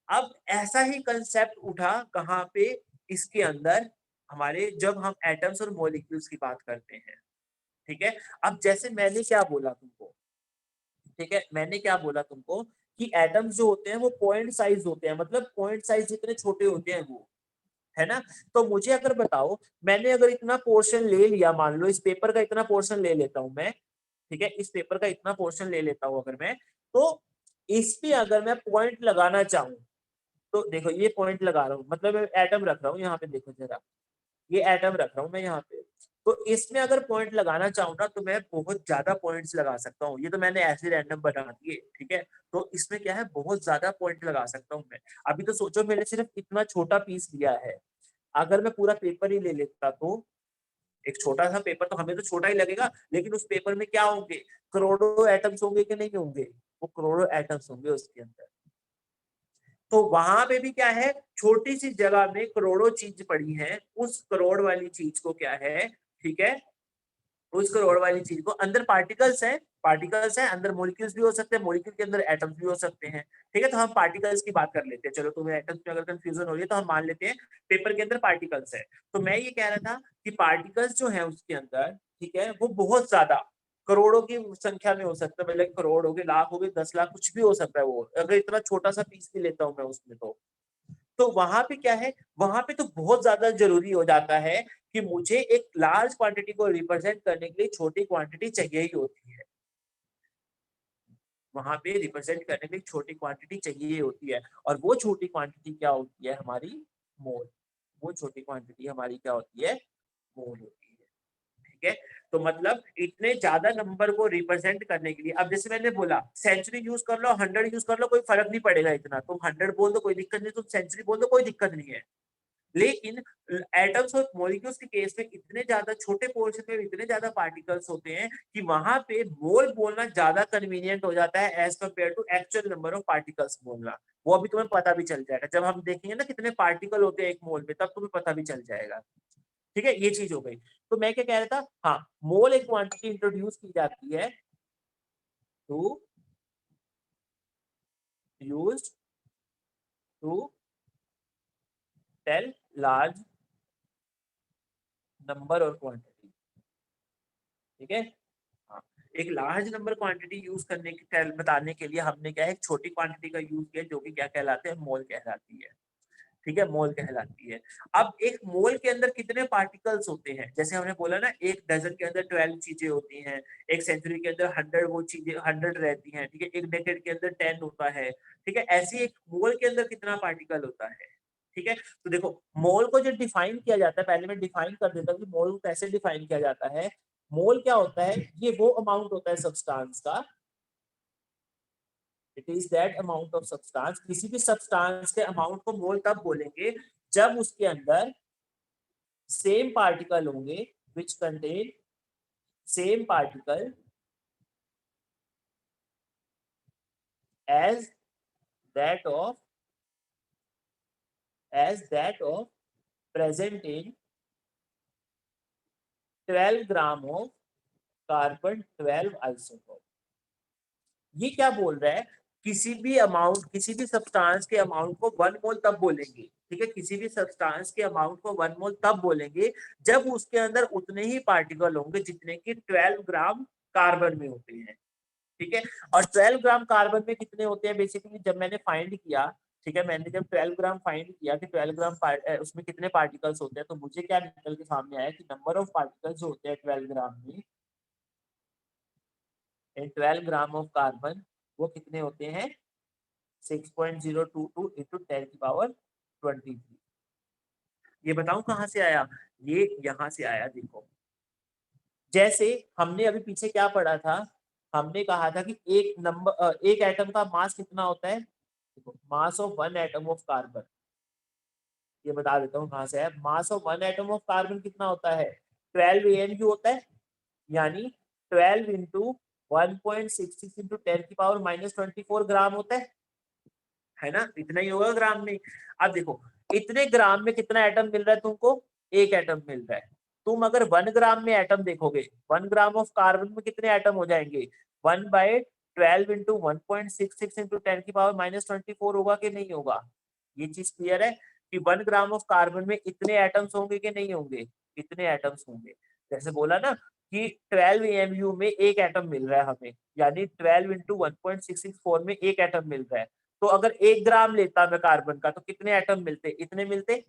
अब ऐसा ही कंसेप्ट उठा कहाँ पे, इसके अंदर हमारे, जब हम एटम्स और मॉलिक्यूल्स की बात करते हैं। ठीक है, अब जैसे मैंने क्या बोला तुमको, ठीक है, मैंने क्या बोला तुमको कि एटम्स जो होते हैं वो पॉइंट साइज होते हैं, मतलब पॉइंट साइज जितने छोटे होते हैं वो, है ना। तो मुझे अगर बताओ, मैंने अगर इतना पोर्शन ले लिया, मान लो इस पेपर का इतना पोर्शन ले लेता हूं मैं, ठीक है, इस पेपर का इतना पोर्शन ले लेता हूं अगर मैं, तो इस पे अगर मैं पॉइंट लगाना चाहूं, तो देखो ये पॉइंट लगा रहा हूँ, मतलब मैं एटम रख रहा हूँ यहाँ पे, देखो जरा, ये एटम रख रहा हूँ मैं यहाँ पे। तो इसमें अगर पॉइंट लगाना चाहूँ ना, तो मैं बहुत ज्यादा पॉइंट्स लगा सकता हूँ। ये तो मैंने ऐसे रैंडम बना दिए, ठीक है, तो इसमें क्या है, बहुत ज्यादा पॉइंट लगा सकता हूँ मैं। अभी तो सोचो मैंने सिर्फ इतना छोटा पीस लिया है, अगर मैं पूरा पेपर ही ले लेता तो, एक छोटा सा पेपर तो हमें तो छोटा ही लगेगा, लेकिन उस पेपर में क्या होंगे, करोड़ों एटम्स होंगे कि नहीं होंगे, वो करोड़ों एटम्स होंगे उसके अंदर। तो वहां पे भी क्या है, छोटी सी जगह में करोड़ों चीज पड़ी है, उस करोड़ वाली चीज को क्या है, ठीक है, उस करोड़ वाली चीज को अंदर पार्टिकल्स है, पार्टिकल्स है अंदर, मॉलिक्यूल्स भी हो सकते हैं, मॉलिक्यूल के अंदर एटम्स भी हो सकते हैं। ठीक है, तो हम पार्टिकल्स की बात कर लेते हैं। चलो तुम्हें एटम्स में अगर कंफ्यूजन हो रही है तो हम मान लेते हैं पेपर के अंदर पार्टिकल्स है। तो मैं ये कह रहा था कि पार्टिकल्स जो है उसके अंदर, ठीक है, वो बहुत ज्यादा करोड़ों की संख्या में हो सकता है, मतलब करोड़ हो गए, लाख हो गए, 10 लाख, कुछ भी हो सकता है वो, अगर इतना छोटा सा पीस भी लेता हूँ मैं उसमें तो। तो वहां पे क्या है, वहां पे तो बहुत ज्यादा जरूरी हो जाता है कि मुझे एक लार्ज क्वांटिटी को रिप्रेजेंट करने के लिए छोटी क्वांटिटी चाहिए ही होती है। वहां पे रिप्रेजेंट करने के लिए छोटी क्वांटिटी चाहिए होती है, और वो छोटी क्वांटिटी क्या होती है हमारी, मोल। वो छोटी क्वांटिटी हमारी क्या होती है, मोल होती है। ठीक है, तो मतलब इतने ज्यादा नंबर को रिप्रेजेंट करने के लिए, अब जैसे मैंने बोला सेंचुरी यूज कर लो 100 यूज कर लो कोई फर्क नहीं पड़ेगा इतना, तुम 100 बोल दो कोई दिक्कत नहीं, तुम सेंचुरी बोल दो कोई दिक्कत नहीं है। लेकिन एटम्स और मॉलिक्यूल्स के केस में इतने ज्यादा छोटे पोर्शन में इतने ज्यादा पार्टिकल्स होते हैं कि वहां पे मोल बोलना ज्यादा कन्वीनियंट हो जाता है as compare to actual number of particles बोलना। वो अभी तुम्हें पता भी चल जाएगा जब हम देखेंगे ना कितने पार्टिकल होते हैं एक मोल में, तब तुम्हें पता भी चल जाएगा। ठीक है, ये चीज हो गई। तो मैं क्या कह रहा था, हाँ मोल एक क्वांटिटी इंट्रोड्यूस की जाती है to used to tell large number और क्वांटिटी। ठीक है, हाँ, एक लार्ज नंबर क्वांटिटी यूज करने के बताने के लिए हमने क्या है, एक छोटी क्वांटिटी का यूज किया जो कि क्या कहलाते हैं, मोल कहलाती है। ठीक है, मोल कहलाती है। अब एक मोल के अंदर कितने पार्टिकल्स होते हैं, जैसे हमने बोला ना एक डजन के अंदर 12 चीजें होती हैं, एक सेंचुरी के अंदर 100 वो चीजें 100 रहती हैं, ठीक है, एक डेकेड के अंदर 10 होता है। ठीक है, ऐसे एक मोल के अंदर कितना पार्टिकल होता है। ठीक है, तो देखो मोल को जो डिफाइन किया जाता है, पहले मैं डिफाइन कर देता हूँ कि मोल को कैसे डिफाइन किया जाता है। मोल क्या होता है, ये वो अमाउंट होता है सब्सटेंस का, it is that amount of substance. किसी भी सब्सटेंस के अमाउंट को मोल तब बोलेंगे जब उसके अंदर सेम पार्टिकल होंगे which contain same particle as that of present in 12 gram of carbon 12 isotope. ये क्या बोल रहा है, किसी भी अमाउंट, किसी भी सब्सटेंस के अमाउंट को 1 मोल तब बोलेंगे। ठीक है, किसी भी सब्सटेंस के अमाउंट को 1 मोल तब बोलेंगे जब उसके अंदर उतने ही पार्टिकल होंगे जितने कि 12 ग्राम कार्बन में होते हैं। ठीक है, और 12 ग्राम कार्बन में कितने होते हैं, बेसिकली जब मैंने फाइंड किया, ठीक है, मैंने जब 12 ग्राम फाइंड किया कि 12 ग्राम उसमें कितने पार्टिकल्स होते हैं, तो मुझे क्या निकल के सामने आया कि नंबर ऑफ पार्टिकल्स जो होते हैं 12 ग्राम में, इन 12 ग्राम ऑफ कार्बन, वो कितने होते हैं 6.022 इंटू 10 की पावर 23। ये बताऊं कहां से आया, ये यहां से आया। देखो जैसे हमने अभी पीछे क्या पढ़ा था, हमने कहा था कि एक एटम का मास कितना होता है, देखो mass of 1 atom of carbon, ये बता देता हूँ कहां से है। Mass of 1 atom of carbon कितना होता है, 12 AMU होता है, यानी 12 इंटू 1.66 इंटू 10 की पावर -24 ग्राम होता है ना, इतना ही होगा ग्राम में। अब देखो इतने ग्राम में कितना एटम मिल रहा है तुमको, एक एटम मिल रहा है। तुम अगर 1 ग्राम में एटम देखोगे, 1 ग्राम ऑफ कार्बन में कितने एटम हो जाएंगे, 1/12 इंटू 1.66 इंटू 10 की पावर -24 होगा कि नहीं होगा। ये चीज क्लियर है कि 1 ग्राम ऑफ कार्बन में इतने एटम्स होंगे कि नहीं होंगे, इतने एटम्स होंगे। जैसे बोला ना कि 12 AMU में एक एटम मिल रहा है हमें, यानी 12 इंटू 1.664 में एक एटम मिल रहा है। तो अगर 1 ग्राम लेता मैं कार्बन का तो कितने एटम मिलते, इतने मिलते।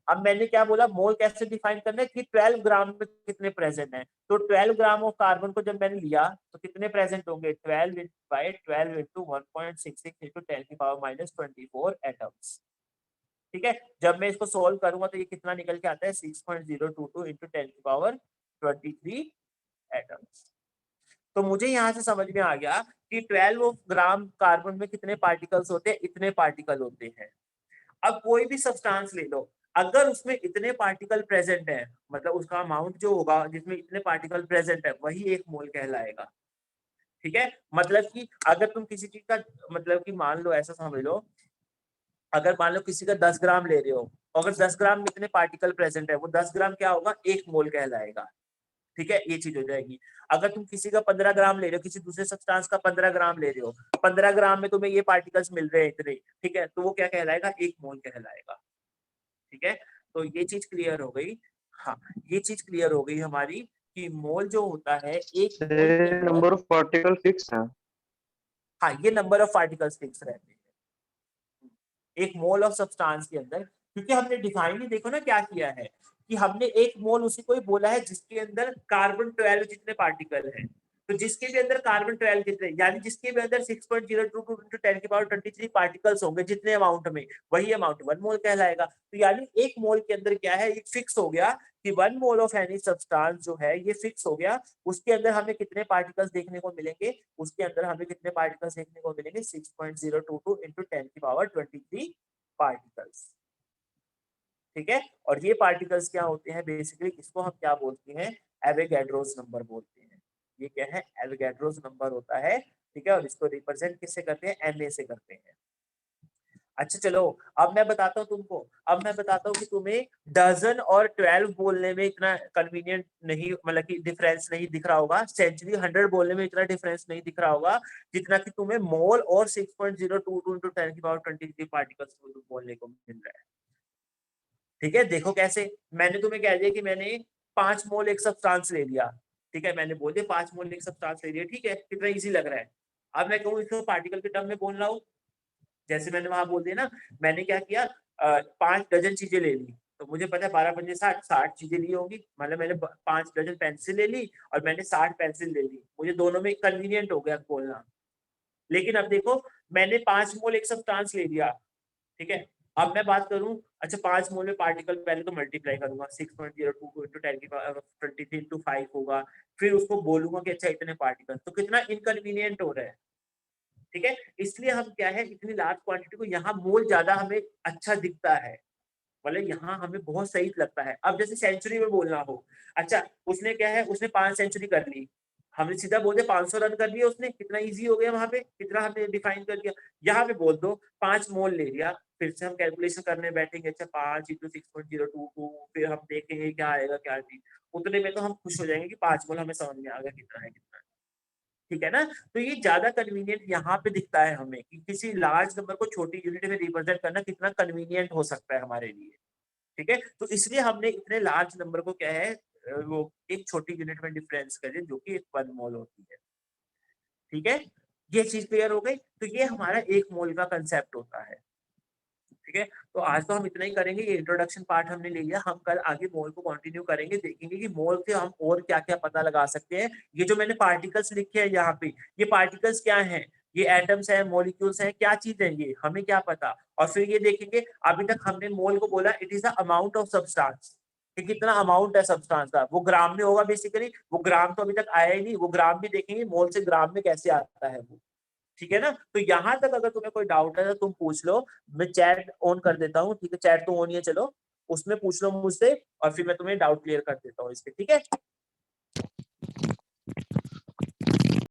अब मैंने क्या बोला, मोल कैसे डिफाइन करना है कि 12 ग्राम में कितने प्रेजेंट है, तो 12 ग्राम ऑफ कार्बन को जब मैंने लिया तो कितने प्रेजेंट होंगे, 12 इंटू 1.66 इंटू 10 की पावर -24 एटम्स। ठीक है, जब मैं इसको सोल्व करूंगा तो ये कितना निकल के आता है 6.022 इंटू 10 की पावर 23 एटम्स। तो मुझे यहाँ से समझ में आ गया कि 12 ग्राम कार्बन में कितने पार्टिकल्स होते हैं, इतने पार्टिकल होते हैं। अब कोई भी सब्सटेंस ले लो, अगर उसमें इतने पार्टिकल प्रेजेंट है, मतलब उसका अमाउंट जो होगा जिसमें इतने पार्टिकल प्रेजेंट है वही एक मोल कहलाएगा। ठीक है, मतलब कि अगर तुम किसी चीज का, मतलब कि मान लो ऐसा समझ लो, अगर मान लो किसी का 10 ग्राम ले रहे हो, अगर 10 ग्राम में इतने पार्टिकल प्रेजेंट है, वो 10 ग्राम क्या होगा, एक मोल कहलाएगा। ठीक है, ये चीज हो जाएगी। अगर तुम किसी का 15 ग्राम ले रहे हो, किसी दूसरे सब्सटेंस का 15 ग्राम ले रहे हो, 15 ग्राम में तुम्हें ये पार्टिकल्स मिल रहे हैं इतने, ठीक है, तो वो क्या कहलाएगा, एक मोल कहलाएगा। ठीक है, तो ये चीज क्लियर हो गई। हाँ, ये चीज क्लियर हो गई हमारी कि मोल जो होता है एक मोल के अंदर,
नंबर ऑफ पार्टिकल फिक्स है।
हाँ ये नंबर ऑफ पार्टिकल्स फिक्स रहते हैं, एक मोल ऑफ सब्सटेंस के अंदर, क्योंकि हमने डिफाइन ही देखो ना क्या किया है कि हमने एक मोल उसी को ही बोला है जिसके अंदर कार्बन 12 जितने पार्टिकल हैं। तो जिसके भी अंदर कार्बन 12 कितने, यानी जिसके भी अंदर 6.022 × 10⁻23 पार्टिकल्स होंगे जितने अमाउंट में, वही अमाउंट 1 मोल कहलाएगा। तो यानी एक मोल के अंदर क्या है, ये फिक्स हो गया कि 1 मोल ऑफ एनी सब्सटेंस जो है ये फिक्स हो गया। उसके अंदर हमें कितने पार्टिकल्स देखने को मिलेंगे, उसके अंदर हमें कितने पार्टिकल्स देखने को मिलेंगे, 6.022 × 10⁻23 पार्टिकल्स। ठीक है, और ये पार्टिकल्स क्या होते हैं बेसिकली, इसको हम क्या बोलते हैं, एवोगैड्रोस नंबर बोलते हैं। ये क्या है, एवोगैड्रोस नंबर होता है। ठीक है, और इसको रिप्रेजेंट किससे करते हैं, Na से करते हैं। अच्छा चलो, अब मैं बताता हूँ तुमको, अब मैं बताता हूँ कि तुम्हें डजन और 12 बोलने में इतना कन्वीनियंट नहीं, मतलब कि डिफरेंस नहीं दिख रहा होगा, सेंचुरी 100 बोलने में इतना डिफरेंस नहीं दिख रहा होगा जितना कि तुम्हें मोल और 6.022 × 10⁻23 पार्टिकल्स बोलने को मिल रहा है। ठीक है, देखो कैसे, मैंने तुम्हें कह दिया कि मैंने 5 मोल एक सब्सटेंस ले लिया। ठीक है, मैंने बोल दिया 5 मोल एक सब्सटेंस ले लिया। ठीक है, कितना इजी लग रहा है। अब मैं कहूँ इसको पार्टिकल के टर्म में बोल रहा हूँ, जैसे मैंने वहां बोल दिया ना, मैंने क्या किया, 5 डजन चीजें ले ली, तो मुझे पता है 12 पंजे 60 चीजें ली होंगी, मतलब मैंने 5 डजन पेंसिल ले ली और मैंने 60 पेंसिल ले ली, मुझे दोनों में कन्वीनियंट हो गया बोलना। लेकिन अब देखो, मैंने 5 मोल एक सब्सटेंस ले लिया। ठीक है, अब मैं बात करूं, अच्छा 5 मोल में पार्टिकल पहले तो मल्टीप्लाई करूंगा, 6.022 × 10⁻23 × 5 होगा, फिर उसको बोलूंगा कि अच्छा इतने पार्टिकल, तो कितना इनकन्वीनियंट हो रहा है। ठीक है, इसलिए हम क्या है, इतनी लार्ज क्वांटिटी को यहाँ मोल ज्यादा हमें अच्छा दिखता है, मतलब यहाँ हमें बहुत सही लगता है। अब जैसे सेंचुरी में बोलना हो, अच्छा उसने क्या है, उसने 5 सेंचुरी कर ली, हमने सीधा बोल दिया 500 रन कर लिया उसने, कितना इजी हो गया, वहां पे कितना हमने डिफाइन कर दिया। यहाँ पे बोल दो 5 मोल ले लिया, फिर से हम कैलकुलेशन करने बैठेंगे, अच्छा 5 × 6.022, फिर हम देखेंगे क्या आएगा क्या नहीं, उतने में तो हम खुश हो जाएंगे कि 5 मोल हमें समझ में आ गया कितना है कितना। ठीक है ना, तो ये ज्यादा कन्वीनियंट यहाँ पे दिखता है हमें कि किसी लार्ज नंबर को छोटी यूनिट में रिप्रेजेंट करना कितना कन्वीनियंट हो सकता है हमारे लिए। ठीक है, तो इसलिए हमने इतने लार्ज नंबर को क्या है, वो एक छोटी यूनिट में डिफरेंस करें जो कि 1 मोल होती है। ठीक है, ये चीज क्लियर हो गई। तो ये हमारा 1 मोल का कंसेप्ट होता है। ठीक है, तो आज तो हम इतना ही करेंगे, ये इंट्रोडक्शन पार्ट हमने ले लिया, हम कल आगे मोल को कंटिन्यू करेंगे, देखेंगे कि मोल से हम और क्या क्या पता लगा सकते हैं। ये जो मैंने पार्टिकल्स लिखे हैं यहाँ पे, ये पार्टिकल्स क्या हैं, ये एटम्स हैं, मॉलिक्यूल्स हैं, क्या चीज है ये, हमें क्या पता। और फिर ये देखेंगे, अभी तक हमने मोल को बोला it is the amount of substance, कि कितना अमाउंट है सब्सटेंस का, वो ग्राम में होगा बेसिकली, वो ग्राम तो अभी तक आया ही नहीं, वो ग्राम भी देखेंगे मोल से ग्राम में कैसे आता है वो। ठीक है ना, तो यहाँ तक अगर तुम्हें कोई डाउट है तो तुम पूछ लो, मैं चैट ऑन कर देता हूँ। ठीक है, चैट तो ऑन ही है, चलो उसमें पूछ लो मुझसे और फिर मैं तुम्हें डाउट क्लियर कर देता हूँ इसके। ठीक है।